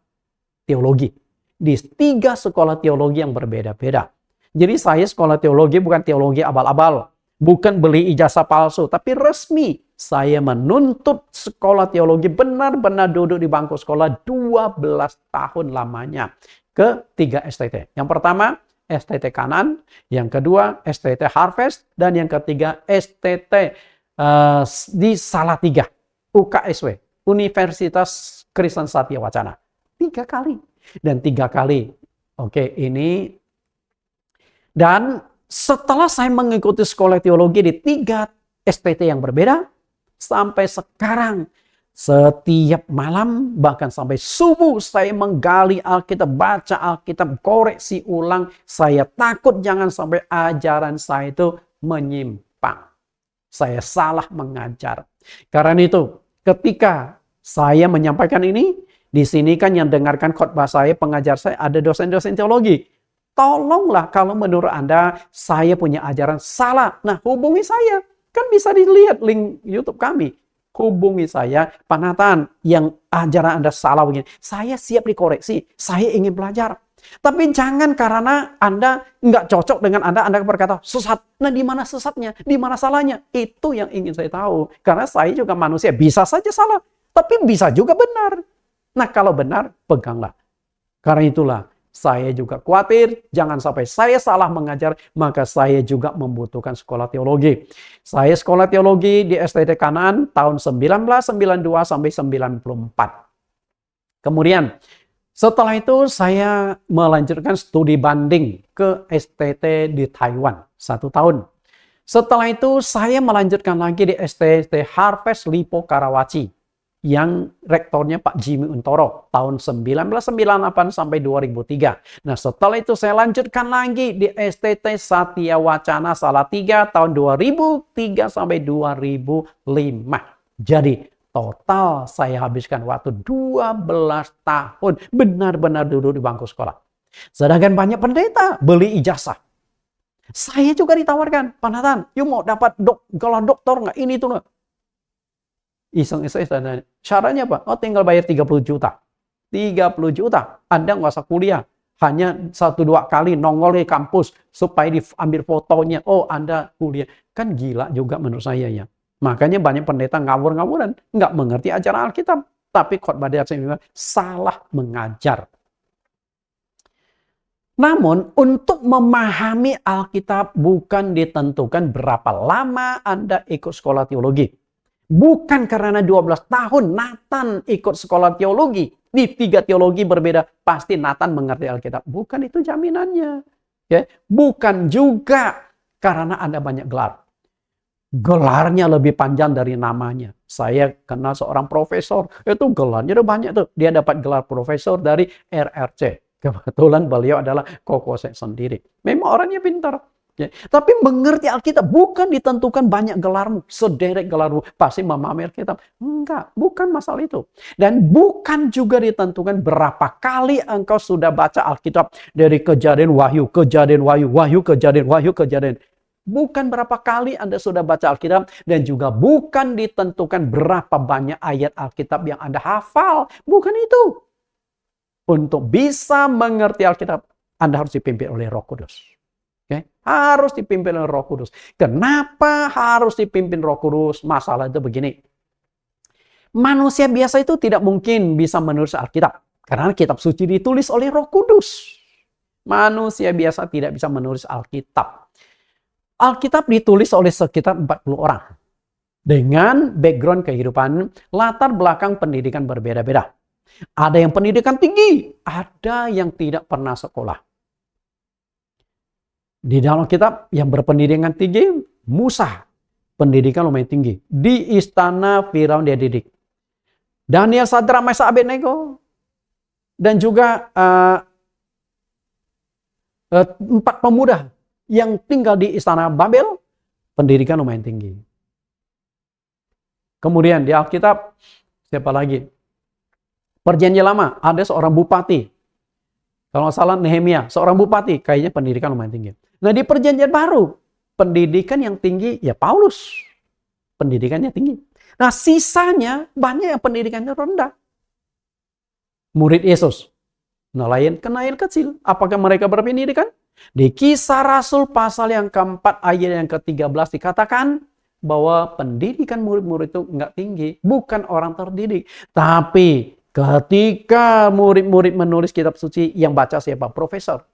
teologi. Di 3 sekolah teologi yang berbeda-beda. Jadi saya sekolah teologi bukan teologi abal-abal. Bukan beli ijazah palsu. Tapi resmi. Saya menuntut sekolah teologi benar-benar duduk di bangku sekolah 12 tahun lamanya. Ke 3 STT. Yang pertama STT Kanan. Yang kedua STT Harvest. Dan yang ketiga STT di Salatiga, UKSW, Universitas Kristen Satya Wacana. 3 kali. Dan 3 kali. Oke, ini. Dan setelah saya mengikuti sekolah teologi di 3 STT yang berbeda, sampai sekarang, setiap malam, bahkan sampai subuh, saya menggali Alkitab, baca Alkitab, koreksi ulang. Saya takut jangan sampai ajaran saya itu menyimpang. Saya salah mengajar. Karena itu, ketika saya menyampaikan ini, di sini kan yang dengarkan khotbah saya, pengajar saya, ada dosen-dosen teologi. Tolonglah kalau menurut Anda, saya punya ajaran salah. Nah, hubungi saya. Kan bisa dilihat link YouTube kami. Hubungi saya, Pak Nathan, yang ajaran Anda salah begini. Saya siap dikoreksi. Saya ingin belajar. Tapi jangan karena Anda nggak cocok dengan Anda berkata, sesat. Nah, di mana sesatnya? Di mana salahnya? Itu yang ingin saya tahu. Karena saya juga manusia, bisa saja salah. Tapi bisa juga benar. Nah, kalau benar, peganglah. Karena itulah, saya juga khawatir, jangan sampai saya salah mengajar, maka saya juga membutuhkan sekolah teologi. Saya sekolah teologi di STT Kanaan tahun 1992 sampai 94. Kemudian, setelah itu saya melanjutkan studi banding ke STT di Taiwan 1 tahun. Setelah itu saya melanjutkan lagi di STT Harvest Lipo Karawaci yang rektornya Pak Jimmy Untoro tahun 1998 sampai 2003. Nah, setelah itu saya lanjutkan lagi di STT Satya Wacana Salatiga tahun 2003 sampai 2005. Jadi total saya habiskan waktu 12 tahun benar-benar duduk di bangku sekolah. Sedangkan banyak pendeta beli ijazah. Saya juga ditawarkan, Pak Nathan, you mau dapat gelar doktor nggak? Ini tuh nggak? Iseng-iseng, syaratnya apa? Oh, tinggal bayar 30 juta. 30 juta, Anda nggak usah kuliah. Hanya 1-2 kali nongol di kampus supaya diambil fotonya. Oh, Anda kuliah. Kan gila juga menurut saya ya. Makanya banyak pendeta ngawur-ngawuran, nggak mengerti ajaran Alkitab. Tapi khotbah salah mengajar. Namun, untuk memahami Alkitab bukan ditentukan berapa lama Anda ikut sekolah teologi. Bukan karena 12 tahun Nathan ikut sekolah teologi. Di 3 teologi berbeda, pasti Nathan mengerti Alkitab. Bukan itu jaminannya. Ya. Bukan juga karena Anda banyak gelar. Gelarnya lebih panjang dari namanya. Saya kenal seorang profesor, itu gelarnya udah banyak tuh. Dia dapat gelar profesor dari RRC. Kebetulan beliau adalah koko saya sendiri. Memang orangnya pintar. Ya. Tapi mengerti Alkitab bukan ditentukan banyak gelarmu, sederet gelarmu pasti memahami Alkitab. Enggak, bukan masalah itu. Dan bukan juga ditentukan berapa kali engkau sudah baca Alkitab dari Kejadian Wahyu, Kejadian Wahyu, Wahyu, Kejadian, Wahyu, Kejadian. Bukan berapa kali Anda sudah baca Alkitab, dan juga bukan ditentukan berapa banyak ayat Alkitab yang Anda hafal. Bukan itu. Untuk bisa mengerti Alkitab, Anda harus dipimpin oleh Roh Kudus. Okay? Harus dipimpin oleh Roh Kudus. Kenapa harus dipimpin Roh Kudus? Masalah itu begini. Manusia biasa itu tidak mungkin bisa menulis Alkitab. Karena kitab suci ditulis oleh Roh Kudus. Manusia biasa tidak bisa menulis Alkitab. Alkitab ditulis oleh sekitar 40 orang. Dengan background kehidupan, latar belakang pendidikan berbeda-beda. Ada yang pendidikan tinggi, ada yang tidak pernah sekolah. Di dalam kitab yang berpendidikan tinggi, Musa, pendidikan lumayan tinggi. Di istana Firaun dia didik. Daniel, Sadrak, Mesak, Abednego. Dan juga 4 pemuda yang tinggal di istana Babel, pendidikan lumayan tinggi. Kemudian di Alkitab, siapa lagi? Perjanjian Lama, ada seorang bupati. Kalau nggak salah Nehemia, seorang bupati, kayaknya pendidikan lumayan tinggi. Nah, di Perjanjian Baru, pendidikan yang tinggi ya Paulus. Pendidikannya tinggi. Nah, sisanya banyak yang pendidikannya rendah. Murid Yesus, nelayan kecil. Apakah mereka berpendidikan? Di Kisah Rasul pasal yang keempat ayat yang ke-13 dikatakan bahwa pendidikan murid-murid itu nggak tinggi. Bukan orang terdidik. Tapi ketika murid-murid menulis kitab suci, yang baca siapa? Profesor.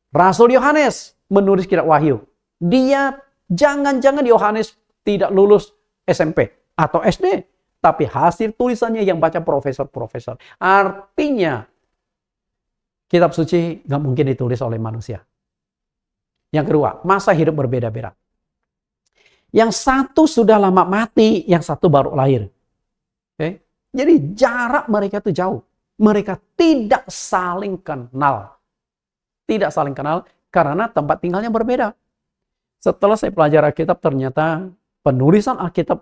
Rasul Yohanes menulis kitab Wahyu. Dia jangan-jangan Yohanes tidak lulus SMP atau SD. Tapi hasil tulisannya yang baca profesor-profesor. Artinya kitab suci nggak mungkin ditulis oleh manusia. Yang kedua, masa hidup berbeda-beda. Yang satu sudah lama mati, yang satu baru lahir. Okay? Jadi jarak mereka itu jauh. Mereka tidak saling kenal. Tidak saling kenal karena tempat tinggalnya berbeda. Setelah saya pelajari Alkitab, ternyata penulisan Alkitab,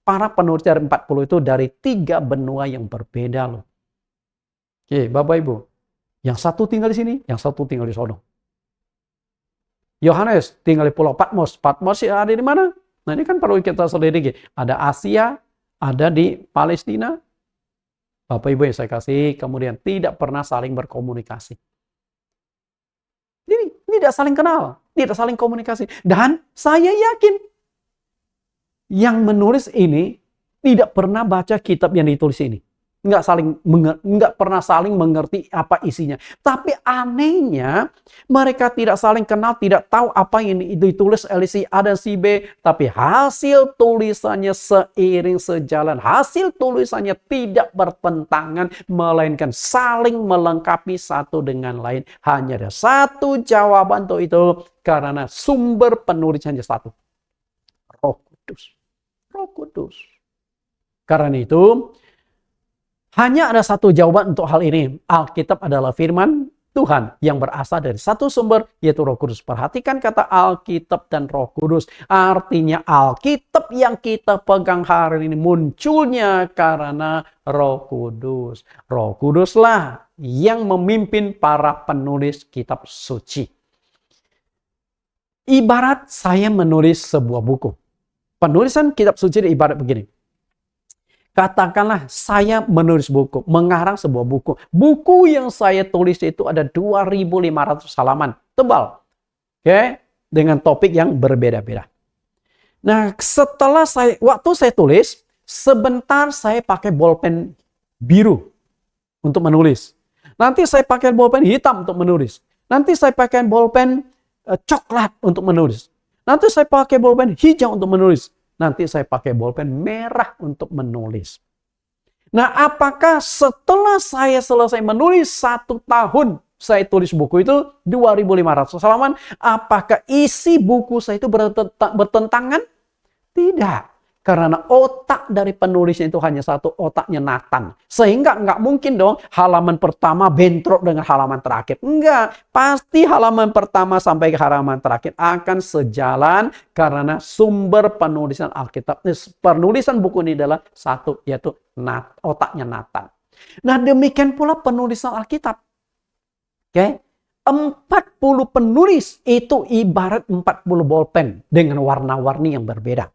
para penulis dari 40 itu dari 3 benua yang berbeda loh. Oke, Bapak Ibu. Yang satu tinggal di sini, yang satu tinggal di sono. Yohanes tinggal di Pulau Patmos. Patmos ada di mana? Nah, ini kan perlu kita selidiki. Ada Asia, ada di Palestina. Bapak Ibu yang saya kasih, kemudian tidak pernah saling berkomunikasi. tidak saling kenal, tidak saling komunikasi. Dan saya yakin yang menulis ini tidak pernah baca kitab yang ditulis ini. Nggak pernah saling mengerti apa isinya. Tapi anehnya mereka tidak saling kenal, tidak tahu apa yang ditulis oleh si A dan si B. Tapi hasil tulisannya seiring sejalan. Hasil tulisannya tidak bertentangan, melainkan saling melengkapi satu dengan lain. Hanya ada satu jawaban untuk itu, karena sumber penulisannya satu. Roh Kudus. Roh Kudus. Karena itu, hanya ada satu jawaban untuk hal ini. Alkitab adalah firman Tuhan yang berasal dari satu sumber, yaitu Roh Kudus. Perhatikan kata Alkitab dan Roh Kudus. Artinya Alkitab yang kita pegang hari ini munculnya karena Roh Kudus. Roh Kuduslah yang memimpin para penulis kitab suci. Ibarat saya menulis sebuah buku. Penulisan kitab suci ibarat begini. Katakanlah saya menulis buku, mengarang sebuah buku. Buku yang saya tulis itu ada 2.500 halaman, tebal. Oke, dengan topik yang berbeda-beda. Nah, waktu saya tulis, sebentar saya pakai bolpen biru untuk menulis. Nanti saya pakai bolpen hitam untuk menulis. Nanti saya pakai bolpen coklat untuk menulis. Nanti saya pakai bolpen hijau untuk menulis. Nanti saya pakai bolpen merah untuk menulis. Nah, apakah setelah saya selesai menulis 1 tahun, saya tulis buku itu 2.500 halaman, apakah isi buku saya itu bertentangan? Tidak. Karena otak dari penulisnya itu hanya satu, otaknya Nathan. Sehingga nggak mungkin dong halaman pertama bentrok dengan halaman terakhir. Enggak. Pasti halaman pertama sampai ke halaman terakhir akan sejalan karena sumber penulisan Alkitab. Penulisan buku ini adalah satu, yaitu otaknya Nathan. Nah, demikian pula penulisan Alkitab. Oke. 40 penulis itu ibarat 40 bolpen dengan warna-warni yang berbeda.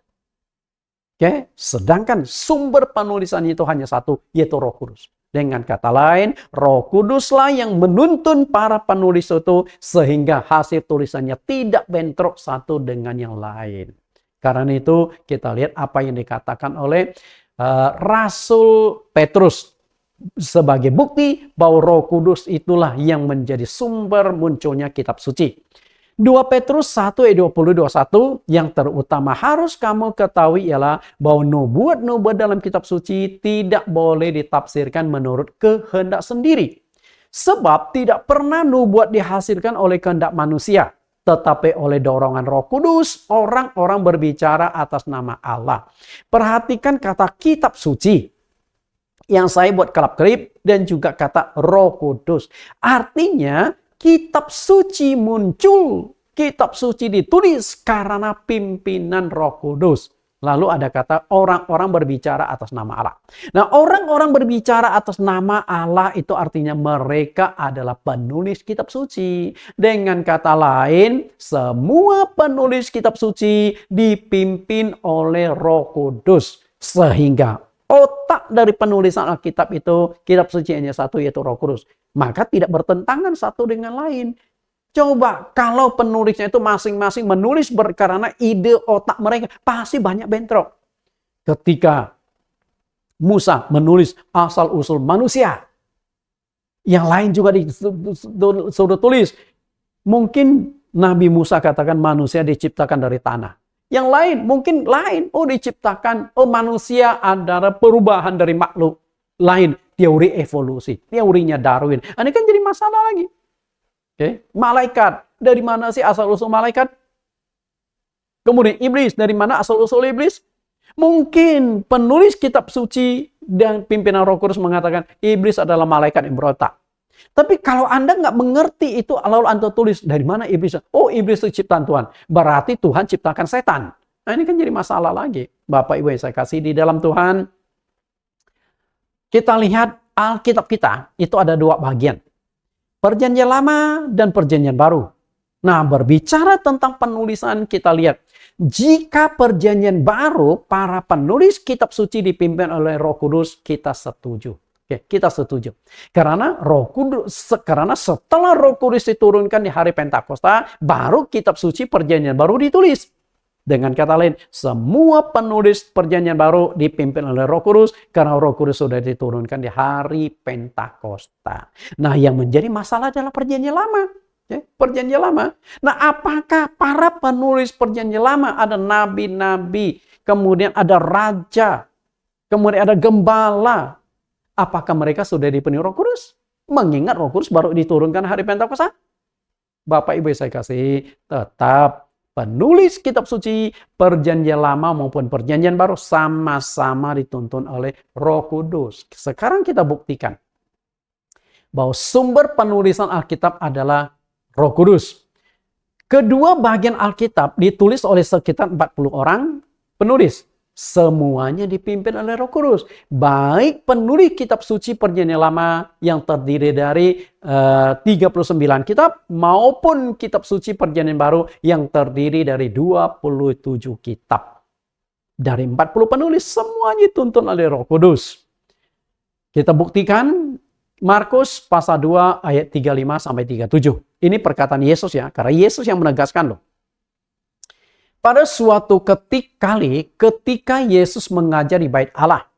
Oke, sedangkan sumber penulisan itu hanya satu, yaitu Roh Kudus. Dengan kata lain, Roh Kuduslah yang menuntun para penulis itu sehingga hasil tulisannya tidak bentrok satu dengan yang lain. Karena itu kita lihat apa yang dikatakan oleh Rasul Petrus sebagai bukti bahwa Roh Kudus itulah yang menjadi sumber munculnya kitab suci. 2 Petrus 1 ayat 20-21 yang terutama harus kamu ketahui ialah bahwa nubuat-nubuat dalam kitab suci tidak boleh ditafsirkan menurut kehendak sendiri. Sebab tidak pernah nubuat dihasilkan oleh kehendak manusia, tetapi oleh dorongan Roh Kudus orang-orang berbicara atas nama Allah. Perhatikan kata kitab suci yang saya buat kelap-kelip dan juga kata Roh Kudus. Artinya kitab suci muncul, kitab suci ditulis karena pimpinan Roh Kudus. Lalu ada kata orang-orang berbicara atas nama Allah. Nah, orang-orang berbicara atas nama Allah itu artinya mereka adalah penulis kitab suci. Dengan kata lain, semua penulis kitab suci dipimpin oleh Roh Kudus. Sehingga otak dari penulisan Alkitab itu, kitab suci hanya satu, yaitu Roh Kudus. Maka tidak bertentangan satu dengan lain. Coba kalau penulisnya itu masing-masing menulis karena ide otak mereka, pasti banyak bentrok. Ketika Musa menulis asal-usul manusia, yang lain juga disuruh tulis. Mungkin Nabi Musa katakan manusia diciptakan dari tanah. Yang lain mungkin lain. Diciptakan, manusia adalah perubahan dari makhluk lain. Teori evolusi, teorinya Darwin. Ini kan jadi masalah lagi. Oke, malaikat, dari mana sih asal-usul malaikat? Kemudian iblis, dari mana asal-usul iblis? Mungkin penulis kitab suci dan pimpinan Roh Kudus mengatakan iblis adalah malaikat yang berotak. Tapi kalau Anda nggak mengerti itu, lalu Anda tulis dari mana iblis? Oh, iblis itu ciptaan Tuhan. Berarti Tuhan ciptakan setan. Nah, ini kan jadi masalah lagi. Bapak Ibu yang saya kasih di dalam Tuhan, kita lihat Alkitab kita itu ada 2 bagian. Perjanjian Lama dan Perjanjian Baru. Nah, berbicara tentang penulisan, kita lihat. Jika Perjanjian Baru, para penulis kitab suci dipimpin oleh Roh Kudus, kita setuju. Oke, kita setuju. Karena karena setelah Roh Kudus diturunkan di hari Pentakosta, baru kitab suci Perjanjian Baru ditulis. Dengan kata lain, semua penulis Perjanjian Baru dipimpin oleh Roh Kudus karena Roh Kudus sudah diturunkan di hari Pentakosta. Nah, yang menjadi masalah adalah Perjanjian Lama. Perjanjian Lama. Nah, apakah para penulis Perjanjian Lama, ada nabi-nabi, kemudian ada raja, kemudian ada gembala, apakah mereka sudah dipenuhi Roh Kudus? Mengingat Roh Kudus baru diturunkan hari Pentakosta. Bapak Ibu saya kasih, tetap penulis kitab suci Perjanjian Lama maupun Perjanjian Baru sama-sama dituntun oleh Roh Kudus. Sekarang kita buktikan bahwa sumber penulisan Alkitab adalah Roh Kudus. Kedua bagian Alkitab ditulis oleh sekitar 40 orang penulis. Semuanya dipimpin oleh Roh Kudus. Baik penulis kitab suci Perjanjian Lama yang terdiri dari 39 kitab maupun kitab suci Perjanjian Baru yang terdiri dari 27 kitab. Dari 40 penulis semuanya dituntun oleh Roh Kudus. Kita buktikan Markus pasal 2 ayat 35 sampai 37. Ini perkataan Yesus ya, karena Yesus yang menegaskan loh. Pada suatu ketika Yesus mengajar di Bait Allah,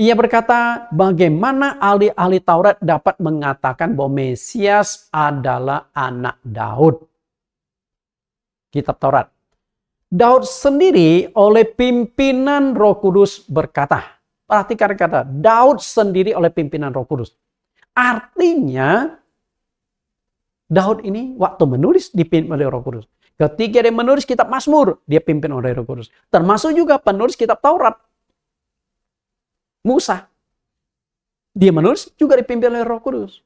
ia berkata, bagaimana ahli-ahli Taurat dapat mengatakan bahwa Mesias adalah anak Daud? Kitab Taurat. Daud sendiri oleh pimpinan Roh Kudus berkata, perhatikan kata, Daud sendiri oleh pimpinan Roh Kudus. Artinya, Daud ini waktu menulis dipimpin oleh Roh Kudus. Ketika dia menulis kitab Mazmur, dia pimpin oleh Roh Kudus. Termasuk juga penulis kitab Taurat. Musa. Dia menulis juga dipimpin oleh Roh Kudus.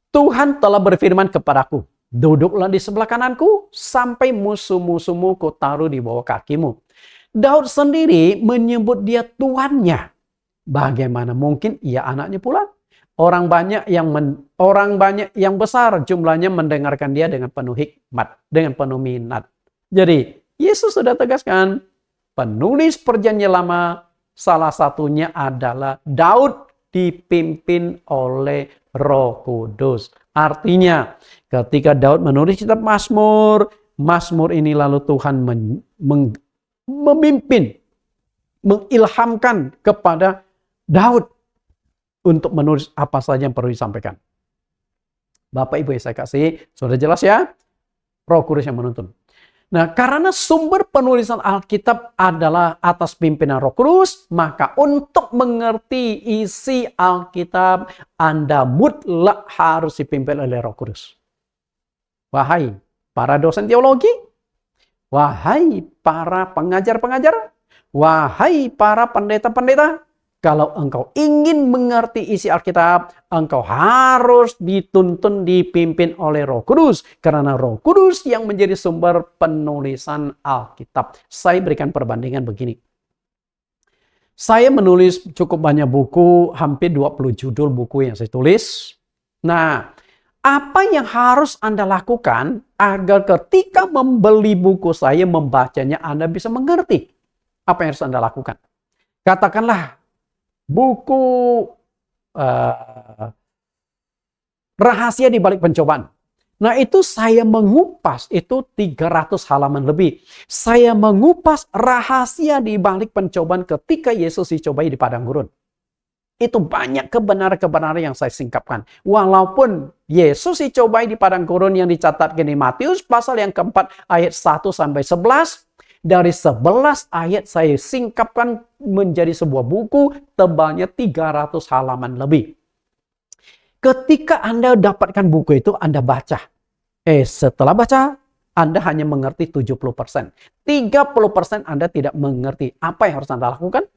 Tuhan telah berfirman kepadaku, duduklah di sebelah kananku sampai musuh-musuhmu ku taruh di bawah kakimu. Daud sendiri menyebut dia Tuannya. Bagaimana mungkin ia anaknya pula? Orang banyak yang besar jumlahnya mendengarkan dia dengan penuh hikmat, dengan penuh minat. Jadi, Yesus sudah tegaskan, penulis Perjanjian Lama salah satunya adalah Daud dipimpin oleh Roh Kudus. Artinya, ketika Daud menulis kitab Mazmur, Mazmur ini lalu Tuhan memimpin, mengilhamkan kepada Daud untuk menulis apa saja yang perlu disampaikan. Bapak Ibu yang saya kasih, sudah jelas ya? Roh Kudus yang menuntun. Nah, karena sumber penulisan Alkitab adalah atas pimpinan Roh Kudus, maka untuk mengerti isi Alkitab, Anda mutlak harus dipimpin oleh Roh Kudus. Wahai para dosen teologi, wahai para pengajar-pengajar, wahai para pendeta-pendeta, kalau engkau ingin mengerti isi Alkitab, engkau harus dituntun dipimpin oleh Roh Kudus. Karena Roh Kudus yang menjadi sumber penulisan Alkitab. Saya berikan perbandingan begini. Saya menulis cukup banyak buku, hampir 20 judul buku yang saya tulis. Nah, apa yang harus Anda lakukan agar ketika membeli buku saya, membacanya, Anda bisa mengerti? Apa yang harus Anda lakukan? Katakanlah, buku rahasia di balik pencobaan. Nah, itu saya mengupas, itu 300 halaman lebih. Saya mengupas rahasia di balik pencobaan ketika Yesus dicobai di padang gurun. Itu banyak kebenaran-kebenaran yang saya singkapkan. Walaupun Yesus dicobai di padang gurun yang dicatatkan di Matius pasal yang keempat ayat 1 sampai 11. Dari 11 ayat saya singkapkan menjadi sebuah buku tebalnya 300 halaman lebih. Ketika Anda dapatkan buku itu, Anda baca. Setelah baca, Anda hanya mengerti 70%. 30% Anda tidak mengerti. Apa yang harus Anda lakukan?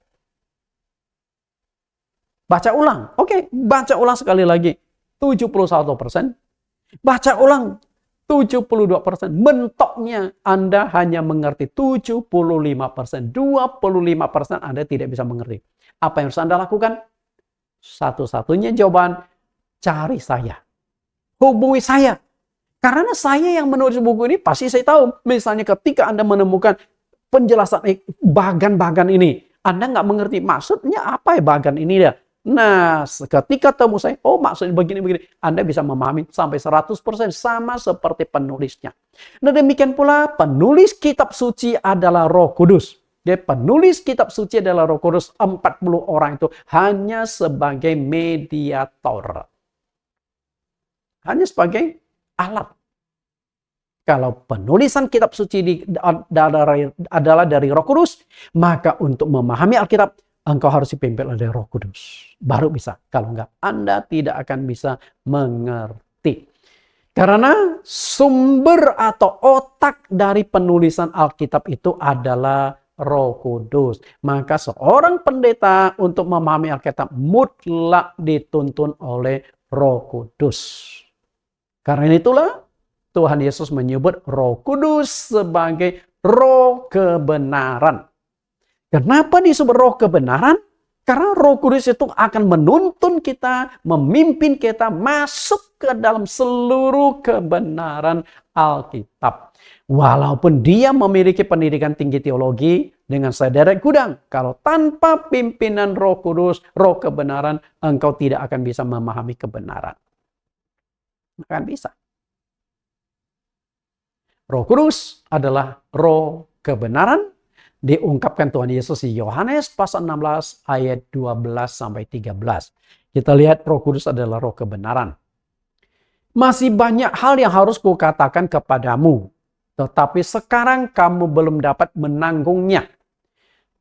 Baca ulang. Oke, baca ulang sekali lagi. 71%. Baca ulang. 72%. Mentoknya Anda hanya mengerti 75%. 25% Anda tidak bisa mengerti. Apa yang harus Anda lakukan? Satu-satunya jawaban, cari saya. Hubungi saya. Karena saya yang menulis buku ini, pasti saya tahu. Misalnya ketika Anda menemukan penjelasan bagan-bagan ini, Anda nggak mengerti maksudnya apa ya bagian ini ya. Nah, ketika temu saya, oh maksudnya begini-begini. Anda bisa memahami sampai 100% sama seperti penulisnya. Nah, demikian pula penulis kitab suci adalah Roh Kudus. Jadi penulis kitab suci adalah Roh Kudus. 40 orang itu hanya sebagai mediator. Hanya sebagai alat. Kalau penulisan kitab suci adalah dari Roh Kudus, maka untuk memahami Alkitab, engkau harus dipimpin oleh Roh Kudus. Baru bisa. Kalau enggak, Anda tidak akan bisa mengerti. Karena sumber atau otak dari penulisan Alkitab itu adalah Roh Kudus. Maka seorang pendeta untuk memahami Alkitab mutlak dituntun oleh Roh Kudus. Karena itulah Tuhan Yesus menyebut Roh Kudus sebagai roh kebenaran. Kenapa disebut roh kebenaran? Karena Roh Kudus itu akan menuntun kita, memimpin kita masuk ke dalam seluruh kebenaran Alkitab. Walaupun dia memiliki pendidikan tinggi teologi dengan sederet gudang, kalau tanpa pimpinan Roh Kudus, roh kebenaran, engkau tidak akan bisa memahami kebenaran. Akan bisa. Roh Kudus adalah roh kebenaran, diungkapkan Tuhan Yesus di Yohanes pasal 16 ayat 12 sampai 13. Kita lihat Roh Kudus adalah roh kebenaran. Masih banyak hal yang harus kukatakan kepadamu, tetapi sekarang kamu belum dapat menanggungnya.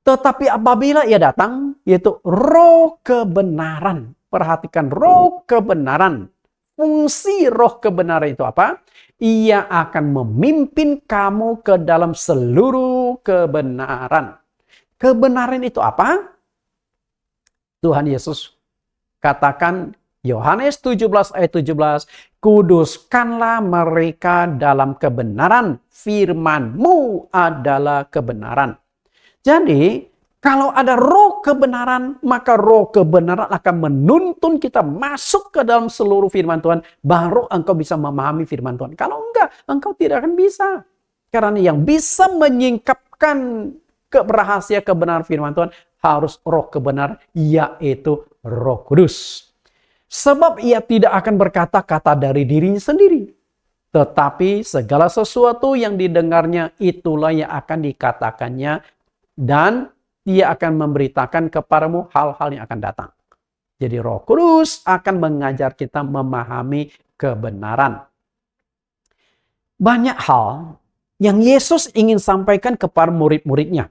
Tetapi apabila ia datang, yaitu roh kebenaran. Perhatikan roh kebenaran. Fungsi roh kebenaran itu apa? Ia akan memimpin kamu ke dalam seluruh kebenaran. Kebenaran itu apa? Tuhan Yesus katakan Yohanes 17 ayat 17, kuduskanlah mereka dalam kebenaran, firman-Mu adalah kebenaran. Jadi, kalau ada roh kebenaran, maka roh kebenaran akan menuntun kita masuk ke dalam seluruh firman Tuhan. Baru engkau bisa memahami firman Tuhan. Kalau enggak, engkau tidak akan bisa. Karena yang bisa menyingkapkan rahasia kebenaran firman Tuhan harus roh kebenaran, yaitu Roh Kudus. Sebab ia tidak akan berkata-kata dari dirinya sendiri. Tetapi segala sesuatu yang didengarnya itulah yang akan dikatakannya, dan dia akan memberitakan kepadamu hal-hal yang akan datang. Jadi Roh Kudus akan mengajar kita memahami kebenaran. Banyak hal yang Yesus ingin sampaikan kepada murid-muridnya.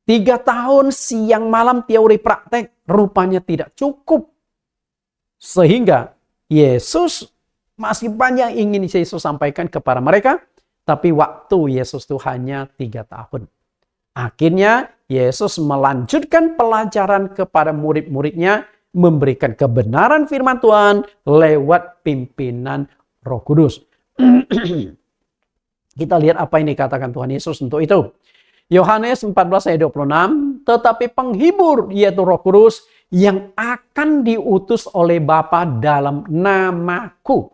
3 tahun siang malam teori praktek rupanya tidak cukup. Sehingga Yesus masih banyak yang ingin Yesus sampaikan kepada mereka. Tapi waktu Yesus itu hanya 3 tahun. Akhirnya Yesus melanjutkan pelajaran kepada murid-muridnya, memberikan kebenaran firman Tuhan lewat pimpinan Roh Kudus. Kita lihat apa yang dikatakan Tuhan Yesus untuk itu. Yohanes 14 ayat 26, tetapi penghibur yaitu Roh Kudus yang akan diutus oleh Bapa dalam namaku.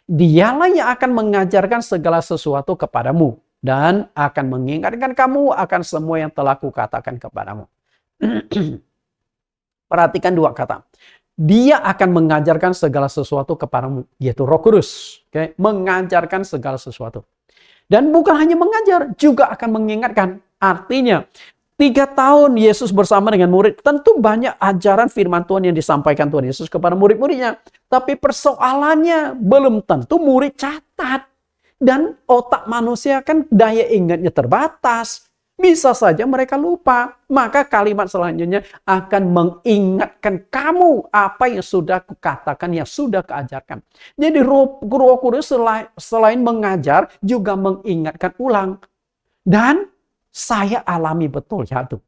Dialah yang akan mengajarkan segala sesuatu kepadamu dan akan mengingatkan kamu akan semua yang telah kukatakan kepadamu. Perhatikan 2 kata. Dia akan mengajarkan segala sesuatu kepadamu, yaitu Roh Kudus. Okay? Mengajarkan segala sesuatu. Dan bukan hanya mengajar, juga akan mengingatkan. Artinya, 3 tahun Yesus bersama dengan murid, tentu banyak ajaran firman Tuhan yang disampaikan Tuhan Yesus kepada murid-muridnya. Tapi persoalannya belum tentu murid catat. Dan otak manusia kan daya ingatnya terbatas. Bisa saja mereka lupa. Maka kalimat selanjutnya akan mengingatkan kamu apa yang sudah kukatakan, yang sudah keajarkan. Jadi Roh Kudus selain mengajar juga mengingatkan ulang. Dan saya alami betul ya tuh.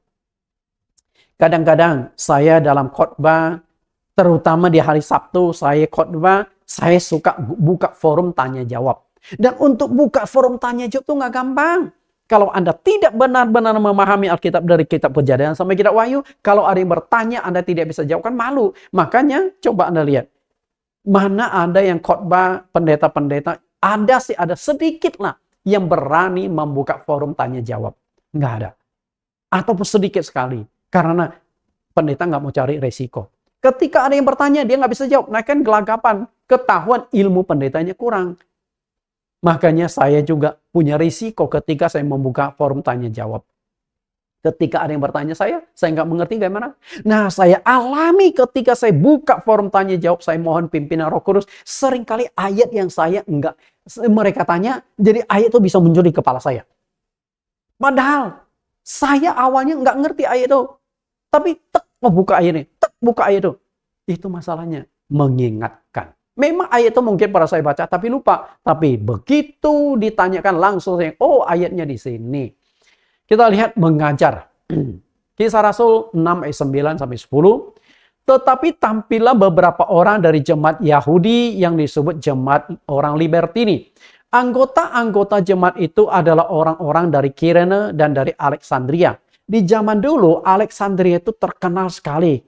Kadang-kadang saya dalam khotbah, terutama di hari Sabtu saya khotbah, saya suka buka forum tanya jawab. Dan untuk buka forum tanya jawab itu nggak gampang. Kalau Anda tidak benar-benar memahami Alkitab dari kitab Kejadian sampai kitab Wahyu, kalau ada yang bertanya Anda tidak bisa jawab, kan malu. Makanya coba Anda lihat. Mana ada yang khotbah pendeta-pendeta, ada sedikit lah yang berani membuka forum tanya jawab. Nggak ada. Atau sedikit sekali. Karena pendeta nggak mau cari resiko. Ketika ada yang bertanya, dia nggak bisa jawab. Nah kan gelagapan, ketahuan ilmu pendetanya kurang. Makanya saya juga punya risiko ketika saya membuka forum tanya jawab. Ketika ada yang bertanya saya nggak mengerti gimana. Nah, saya alami ketika saya buka forum tanya jawab, saya mohon pimpinan Roh Kudus, seringkali ayat yang saya enggak, mereka tanya, jadi ayat itu bisa muncul di kepala saya. Padahal, saya awalnya nggak ngerti ayat itu. Tapi, buka ayat ini, buka ayat itu. Itu masalahnya, mengingatkan. Memang ayat itu mungkin pernah saya baca, tapi lupa. Tapi begitu ditanyakan langsung, oh ayatnya di sini. Kita lihat mengajar. Kisah Rasul 6 ayat 9 sampai 10. Tetapi tampillah beberapa orang dari jemaat Yahudi yang disebut jemaat orang Libertini. Anggota-anggota jemaat itu adalah orang-orang dari Kirene dan dari Alexandria. Di zaman dulu Alexandria itu terkenal sekali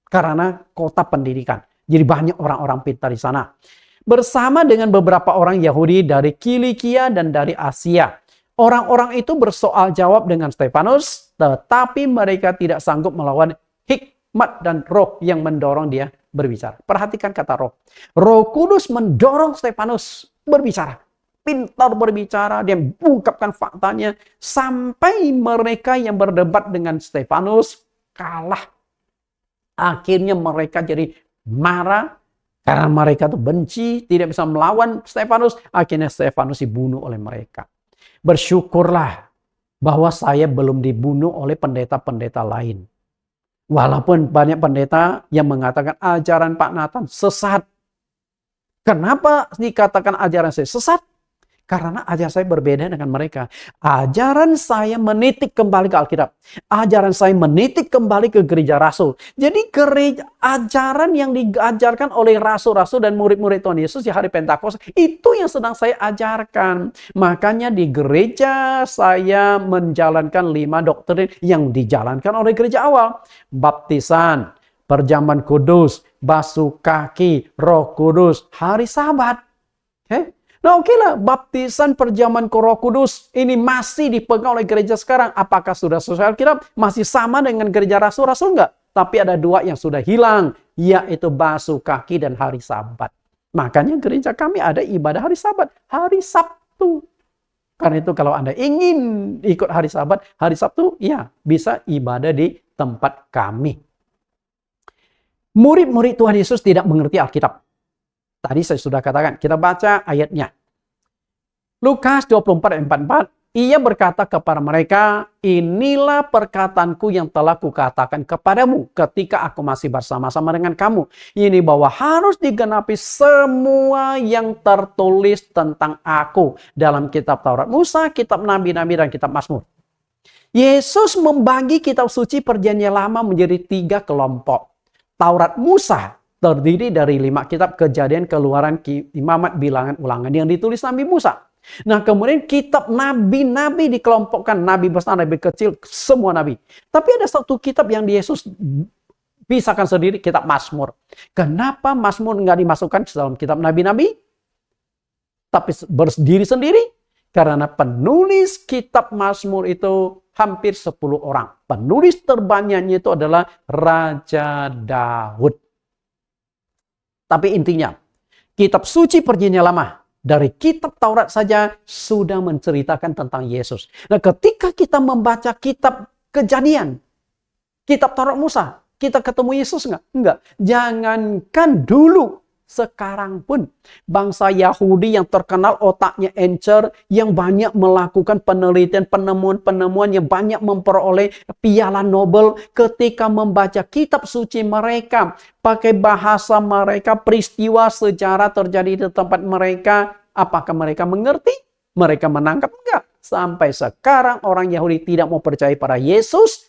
karena kota pendidikan. Jadi banyak orang-orang pintar di sana. Bersama dengan beberapa orang Yahudi dari Kilikia dan dari Asia. Orang-orang itu bersoal jawab dengan Stefanus, tetapi mereka tidak sanggup melawan hikmat dan roh yang mendorong dia berbicara. Perhatikan kata roh. Roh Kudus mendorong Stefanus berbicara. Pintar berbicara, dia mengungkapkan faktanya. Sampai mereka yang berdebat dengan Stefanus kalah. Akhirnya mereka jadi marah. Karena mereka itu benci, tidak bisa melawan Stefanus. Akhirnya Stefanus dibunuh oleh mereka. Bersyukurlah bahwa saya belum dibunuh oleh pendeta-pendeta lain. Walaupun banyak pendeta yang mengatakan ajaran Pak Nathan sesat. Kenapa dikatakan ajaran saya sesat? Karena ajaran saya berbeda dengan mereka. Ajaran saya menitik kembali ke Alkitab. Ajaran saya menitik kembali ke gereja rasul. Jadi ajaran yang diajarkan oleh rasul-rasul dan murid-murid Tuhan Yesus di hari Pentakosta, itu yang sedang saya ajarkan. Makanya di gereja saya menjalankan 5 doktrin yang dijalankan oleh gereja awal. Baptisan, perjamuan kudus, basuh kaki, Roh Kudus, hari Sabat. Nah oke lah, baptisan perjamuan Roh Kudus ini masih dipegang oleh gereja sekarang. Apakah sudah sesuai Alkitab? Masih sama dengan gereja rasul-rasul enggak? Tapi ada 2 yang sudah hilang, yaitu basuh kaki dan hari Sabat. Makanya gereja kami ada ibadah hari Sabat, hari Sabtu. Karena itu kalau Anda ingin ikut hari Sabat, hari Sabtu, ya bisa ibadah di tempat kami. Murid-murid Tuhan Yesus tidak mengerti Alkitab. Tadi saya sudah katakan, kita baca ayatnya. Lukas 24 ayat 44, ia berkata kepada mereka, inilah perkataanku yang telah kukatakan kepadamu ketika aku masih bersama-sama dengan kamu. Ini bahwa harus digenapi semua yang tertulis tentang aku dalam kitab Taurat Musa, kitab Nabi-Nabi, dan kitab Mazmur. Yesus membagi kitab suci perjanjian lama menjadi 3 kelompok. Taurat Musa terdiri dari 5 kitab Kejadian, Keluaran, Imamat, Bilangan, Ulangan yang ditulis Nabi Musa. Nah kemudian kitab nabi-nabi dikelompokkan, nabi besar, nabi kecil, semua nabi. Tapi ada satu kitab yang Yesus pisahkan sendiri, kitab Mazmur. Kenapa Mazmur nggak dimasukkan ke dalam kitab nabi-nabi? Tapi berdiri sendiri? Karena penulis kitab Mazmur itu hampir 10 orang. Penulis terbanyaknya itu adalah Raja Daud. Tapi intinya, kitab suci perjanjian lama dari kitab Taurat saja sudah menceritakan tentang Yesus. Nah, ketika kita membaca kitab Kejadian, kitab Taurat Musa, kita ketemu Yesus enggak? Enggak. Jangankan dulu, sekarang pun bangsa Yahudi yang terkenal otaknya encer, yang banyak melakukan penelitian, penemuan-penemuan, yang banyak memperoleh piala Nobel, ketika membaca kitab suci mereka, pakai bahasa mereka, peristiwa sejarah terjadi di tempat mereka, apakah mereka mengerti? Mereka menangkap? Enggak. Sampai sekarang orang Yahudi tidak mau percaya pada Yesus,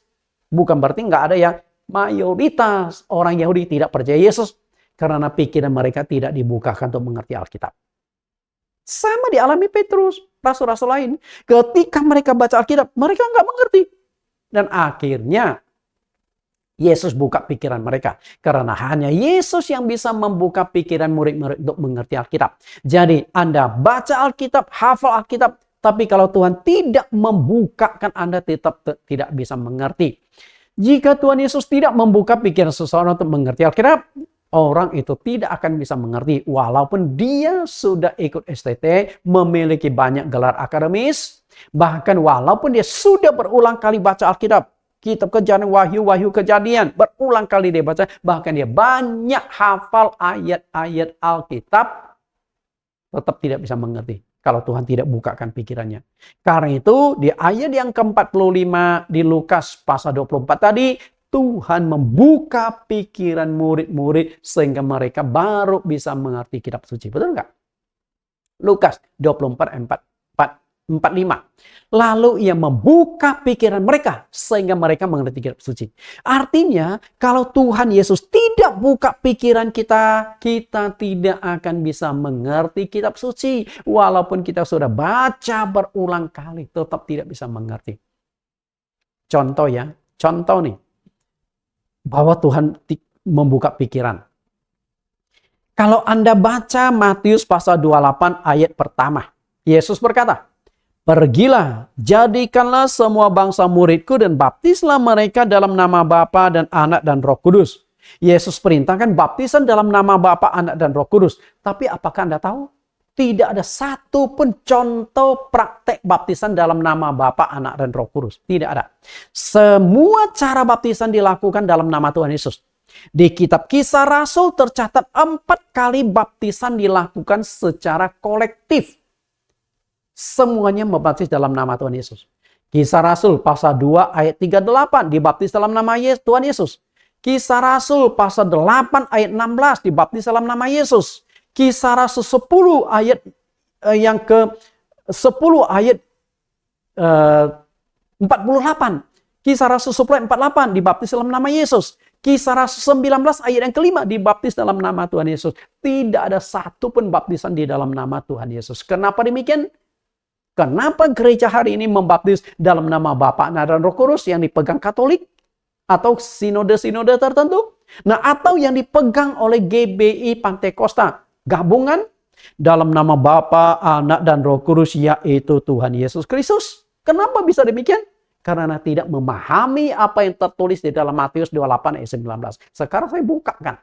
bukan berarti enggak ada yang mayoritas orang Yahudi tidak percaya Yesus, karena pikiran mereka tidak dibukakan untuk mengerti Alkitab. Sama dialami Petrus, rasul-rasul lain. Ketika mereka baca Alkitab, mereka nggak mengerti. Dan akhirnya, Yesus buka pikiran mereka. Karena hanya Yesus yang bisa membuka pikiran murid-murid untuk mengerti Alkitab. Jadi, Anda baca Alkitab, hafal Alkitab, tapi kalau Tuhan tidak membukakan, Anda tetap tidak bisa mengerti. Jika Tuhan Yesus tidak membuka pikiran seseorang untuk mengerti Alkitab, orang itu tidak akan bisa mengerti. Walaupun dia sudah ikut STT, memiliki banyak gelar akademis, bahkan walaupun dia sudah berulang kali baca Alkitab, kitab Kejadian, Wahyu Kejadian, berulang kali dia baca, bahkan dia banyak hafal ayat-ayat Alkitab, tetap tidak bisa mengerti kalau Tuhan tidak bukakan pikirannya. Karena itu di ayat yang ke-45 di Lukas pasal 24 tadi, Tuhan membuka pikiran murid-murid sehingga mereka baru bisa mengerti kitab suci. Betul nggak? Lukas 24:45. Lalu ia membuka pikiran mereka sehingga mereka mengerti kitab suci. Artinya kalau Tuhan Yesus tidak buka pikiran kita, kita tidak akan bisa mengerti kitab suci. Walaupun kita sudah baca berulang kali, tetap tidak bisa mengerti. Contoh nih. Bahwa Tuhan membuka pikiran. Kalau Anda baca Matius pasal 28 ayat pertama, Yesus berkata, "Pergilah, jadikanlah semua bangsa muridku dan baptislah mereka dalam nama Bapa dan Anak dan Roh Kudus." Yesus perintahkan baptisan dalam nama Bapa, Anak dan Roh Kudus. Tapi apakah Anda tahu? Tidak ada satu pun contoh praktek baptisan dalam nama Bapa, Anak dan Roh Kudus. Tidak ada. Semua cara baptisan dilakukan dalam nama Tuhan Yesus. Di kitab Kisah Rasul tercatat 4 kali baptisan dilakukan secara kolektif. Semuanya membaptis dalam nama Tuhan Yesus. Kisah Rasul pasal 2 ayat 38 dibaptis dalam nama Tuhan Yesus. Kisah Rasul pasal 8 ayat 16 dibaptis dalam nama Yesus. Kisah Rasul 10 ayat yang ke 10 ayat 48. Kisah Rasul 10 ayat 48 dibaptis dalam nama Yesus. Kisah Rasul 19 ayat yang kelima dibaptis dalam nama Tuhan Yesus. Tidak ada satu pun baptisan di dalam nama Tuhan Yesus. Kenapa demikian? Kenapa gereja hari ini membaptis dalam nama Bapa, Anak, dan Roh Kudus yang dipegang Katolik? Atau sinode-sinode tertentu? Nah, atau yang dipegang oleh GBI Pantai Kosta. Gabungan dalam nama Bapa, Anak, dan Roh Kudus, yaitu Tuhan Yesus Kristus. Kenapa bisa demikian? Karena tidak memahami apa yang tertulis di dalam Matius 28 ayat 19. Sekarang saya bukakan.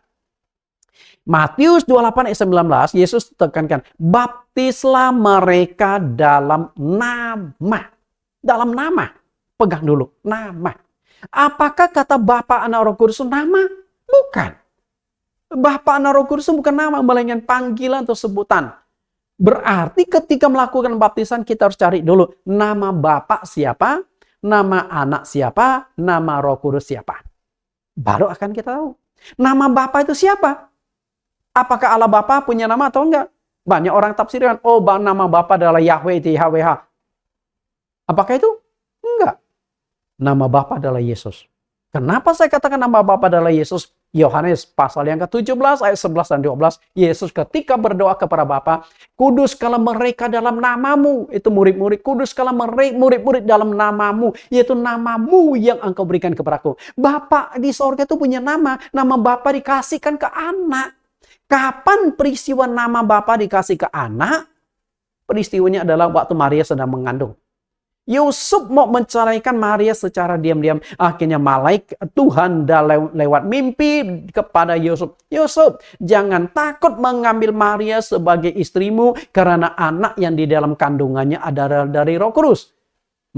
Matius 28 ayat 19, Yesus tekankan, baptislah mereka dalam nama. Dalam nama. Pegang dulu, nama. Apakah kata Bapa, Anak, Roh Kudus nama? Bukan. Bapa, Anak, Roh Kudus bukan nama, melainkan panggilan atau sebutan. Berarti ketika melakukan baptisan kita harus cari dulu nama Bapa siapa, nama Anak siapa, nama Roh Kudus siapa. Baru akan kita tahu. Nama Bapa itu siapa? Apakah Allah Bapa punya nama atau enggak? Banyak orang tafsirkan, oh nama Bapa adalah Yahweh, YHWH. Apakah itu? Enggak. Nama Bapa adalah Yesus. Kenapa saya katakan nama Bapa adalah Yesus? Yohanes pasal yang ke-17 ayat 11 dan 12. Yesus ketika berdoa kepada Bapa, kuduskanlah mereka dalam namamu. Itu murid-murid. Kuduskanlah murid-murid dalam namamu. Yaitu namamu yang engkau berikan kepadaku. Bapa di sorga itu punya nama. Nama Bapa dikasihkan ke anak. Kapan peristiwa nama Bapa dikasih ke anak? Peristiwanya adalah waktu Maria sedang mengandung. Yusuf mau menceraikan Maria secara diam-diam. Akhirnya malaikat Tuhan lewat mimpi kepada Yusuf. Yusuf, jangan takut mengambil Maria sebagai istrimu karena anak yang di dalam kandungannya adalah dari Roh Kudus.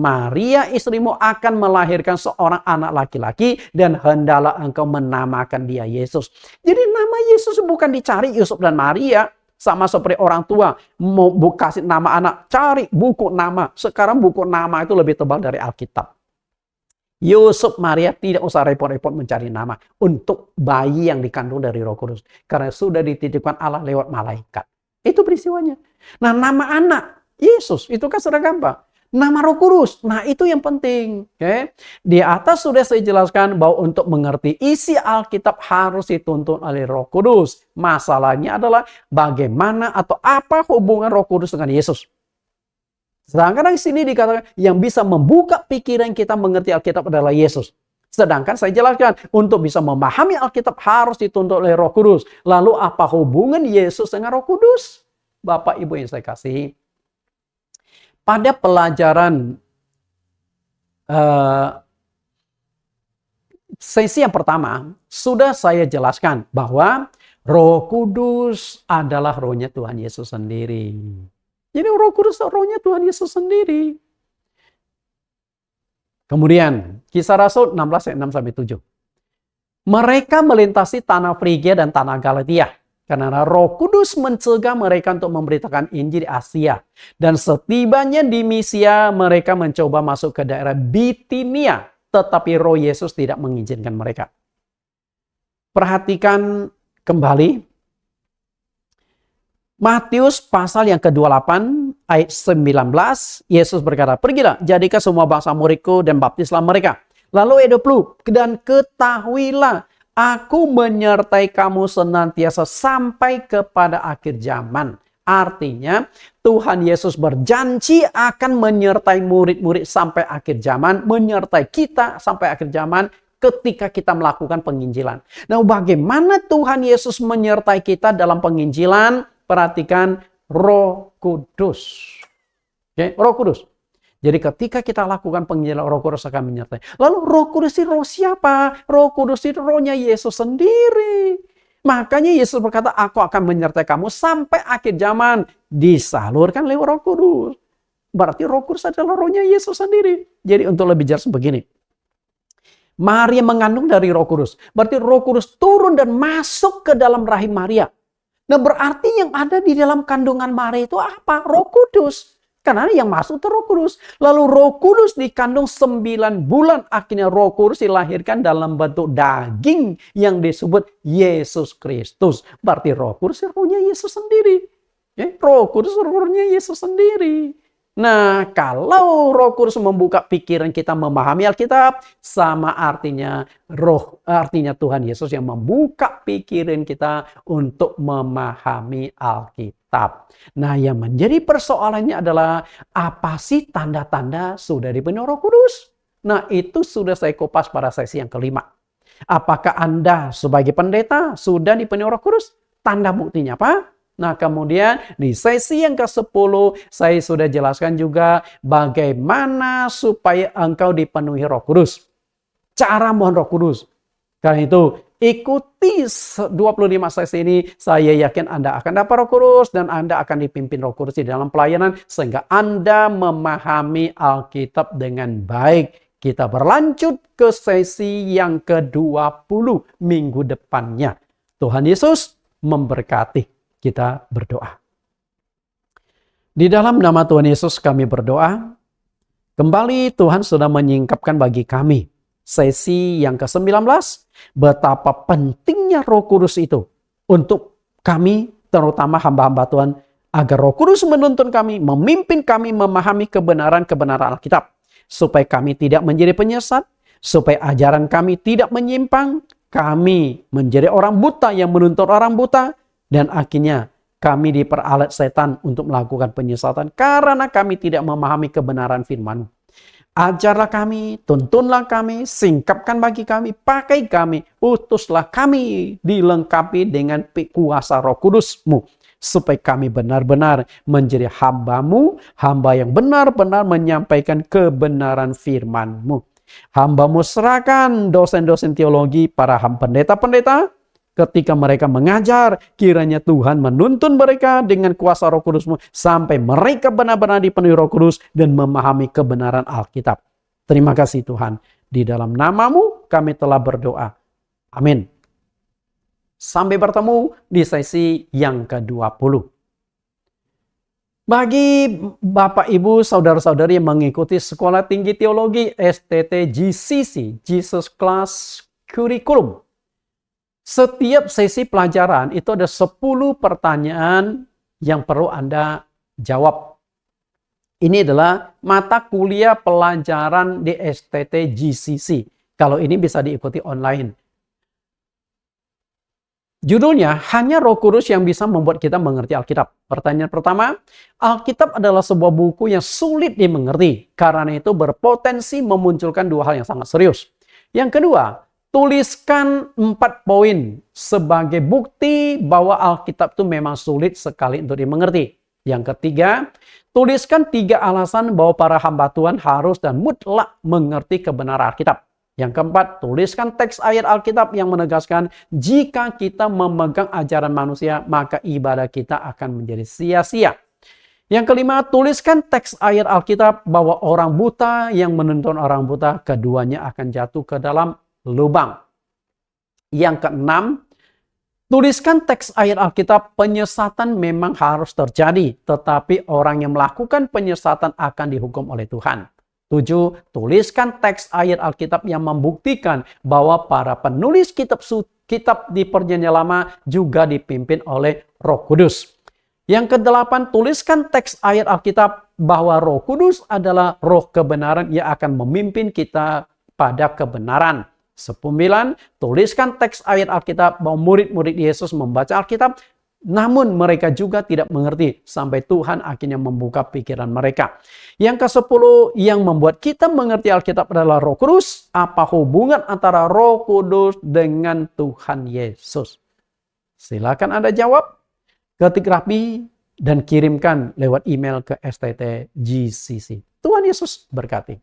Maria istrimu akan melahirkan seorang anak laki-laki dan hendaklah engkau menamakan dia Yesus. Jadi nama Yesus bukan dicari Yusuf dan Maria. Sama seperti orang tua mau kasih nama anak, cari buku nama. Sekarang buku nama itu lebih tebal dari Alkitab. Yusuf, Maria tidak usah repot-repot mencari nama untuk bayi yang dikandung dari Roh Kudus. Karena sudah dititipkan Allah lewat malaikat. Itu peristiwanya. Nah, nama anak Yesus itu kan sudah gampang. Nama Roh Kudus, nah itu yang penting. Okay? Di atas sudah saya jelaskan bahwa untuk mengerti isi Alkitab harus dituntun oleh Roh Kudus. Masalahnya adalah bagaimana atau apa hubungan Roh Kudus dengan Yesus. Sedangkan di sini dikatakan yang bisa membuka pikiran kita mengerti Alkitab adalah Yesus. Sedangkan saya jelaskan untuk bisa memahami Alkitab harus dituntun oleh Roh Kudus. Lalu apa hubungan Yesus dengan Roh Kudus? Bapak Ibu yang saya kasihi. Pada pelajaran sesi yang pertama sudah saya jelaskan bahwa Roh Kudus adalah rohnya Tuhan Yesus sendiri. Jadi Roh Kudus rohnya Tuhan Yesus sendiri. Kemudian Kisah Rasul 16 ayat 6-7. Mereka melintasi tanah Frigia dan tanah Galatia. Karena Roh Kudus mencegah mereka untuk memberitakan Injil di Asia. Dan setibanya di Misia, mereka mencoba masuk ke daerah Bitinia. Tetapi Roh Yesus tidak mengizinkan mereka. Perhatikan kembali. Matius pasal yang ke-28 ayat 19. Yesus berkata, pergilah, jadikan semua bangsa muridku dan baptislah mereka. Lalu ayat 20, dan ketahuilah, aku menyertai kamu senantiasa sampai kepada akhir zaman. Artinya, Tuhan Yesus berjanji akan menyertai murid-murid sampai akhir zaman, menyertai kita sampai akhir zaman ketika kita melakukan penginjilan. Nah, bagaimana Tuhan Yesus menyertai kita dalam penginjilan? Perhatikan Roh Kudus. Oke, Roh Kudus. Jadi ketika kita lakukan penginjilan, Roh Kudus akan menyertai. Lalu Roh Kudus itu roh siapa? Roh Kudus itu rohnya Yesus sendiri. Makanya Yesus berkata, aku akan menyertai kamu sampai akhir zaman. Disalurkan lewat Roh Kudus. Berarti Roh Kudus adalah rohnya Yesus sendiri. Jadi untuk lebih jelas begini. Maria mengandung dari Roh Kudus. Berarti Roh Kudus turun dan masuk ke dalam rahim Maria. Nah, berarti yang ada di dalam kandungan Maria itu apa? Roh Kudus. Karena yang masuk itu Roh Kudus. Lalu Roh Kudus dikandung 9 bulan. Akhirnya Roh Kudus dilahirkan dalam bentuk daging yang disebut Yesus Kristus. Berarti Roh Kudus rohnya Yesus sendiri. Roh Kudus rohnya Yesus sendiri. Nah, kalau Roh Kudus membuka pikiran kita memahami Alkitab, sama artinya Tuhan Yesus yang membuka pikiran kita untuk memahami Alkitab. Nah, yang menjadi persoalannya adalah apa sih tanda-tanda sudah dipenuhi Roh Kudus? Nah, itu sudah saya kupas pada sesi yang kelima. Apakah Anda sebagai pendeta sudah dipenuhi Roh Kudus? Tanda buktinya apa? Nah, kemudian di sesi yang ke-10 saya sudah jelaskan juga bagaimana supaya engkau dipenuhi Roh Kudus. Cara mohon Roh Kudus. Karena itu ikuti 25 sesi ini, saya yakin Anda akan dapat Roh Kudus dan Anda akan dipimpin Roh Kudus di dalam pelayanan sehingga Anda memahami Alkitab dengan baik. Kita berlanjut ke sesi yang ke-20 minggu depannya. Tuhan Yesus memberkati. Kita berdoa. Di dalam nama Tuhan Yesus kami berdoa. Kembali Tuhan sudah menyingkapkan bagi kami sesi yang ke-19. Betapa pentingnya Roh Kudus itu untuk kami, terutama hamba-hamba Tuhan. Agar Roh Kudus menuntun kami, memimpin kami memahami kebenaran-kebenaran Alkitab. Supaya kami tidak menjadi penyesat. Supaya ajaran kami tidak menyimpang. Kami menjadi orang buta yang menuntut orang buta. Dan akhirnya kami diperalat setan untuk melakukan penyesatan karena kami tidak memahami kebenaran firman-Mu. Ajarlah kami, tuntunlah kami, singkapkan bagi kami, pakai kami, utuslah kami, dilengkapi dengan kuasa Roh Kudus-Mu. Supaya kami benar-benar menjadi hamba-Mu, hamba yang benar-benar menyampaikan kebenaran firman-Mu. Hamba-Mu serahkan dosen-dosen teologi, para pendeta-pendeta, ketika mereka mengajar, kiranya Tuhan menuntun mereka dengan kuasa Roh Kudus-Mu sampai mereka benar-benar dipenuhi Roh Kudus dan memahami kebenaran Alkitab. Terima kasih Tuhan. Di dalam nama-Mu kami telah berdoa. Amin. Sampai bertemu di sesi yang ke-20. Bagi Bapak, Ibu, Saudara-saudari yang mengikuti Sekolah Tinggi Teologi STT GCC, Jesus Class Curriculum. Setiap sesi pelajaran itu ada 10 pertanyaan yang perlu Anda jawab. Ini adalah mata kuliah pelajaran di STT GCC. Kalau ini bisa diikuti online. Judulnya, hanya Roh Kudus yang bisa membuat kita mengerti Alkitab. Pertanyaan pertama, Alkitab adalah sebuah buku yang sulit dimengerti. Karena itu berpotensi memunculkan 2 hal yang sangat serius. Yang kedua, tuliskan 4 poin sebagai bukti bahwa Alkitab itu memang sulit sekali untuk dimengerti. Yang ketiga, tuliskan 3 alasan bahwa para hamba Tuhan harus dan mutlak mengerti kebenaran Alkitab. Yang keempat, tuliskan teks ayat Alkitab yang menegaskan jika kita memegang ajaran manusia, maka ibadah kita akan menjadi sia-sia. Yang kelima, tuliskan teks ayat Alkitab bahwa orang buta yang menuntun orang buta, keduanya akan jatuh ke dalam lubang. Yang keenam, tuliskan teks ayat Alkitab, penyesatan memang harus terjadi, tetapi orang yang melakukan penyesatan akan dihukum oleh Tuhan. 7. Tuliskan teks ayat Alkitab yang membuktikan bahwa para penulis kitab di Perjanjian Lama juga dipimpin oleh Roh Kudus. Yang ke-8, tuliskan teks ayat Alkitab bahwa Roh Kudus adalah roh kebenaran yang akan memimpin kita pada kebenaran. 9. Tuliskan teks ayat Alkitab bahwa murid-murid Yesus membaca Alkitab, namun mereka juga tidak mengerti sampai Tuhan akhirnya membuka pikiran mereka. Yang ke-10, yang membuat kita mengerti Alkitab adalah Roh Kudus. Apa hubungan antara Roh Kudus dengan Tuhan Yesus? Silakan Anda jawab. Ketik rapi dan kirimkan lewat email ke STT GCC. Tuhan Yesus berkati.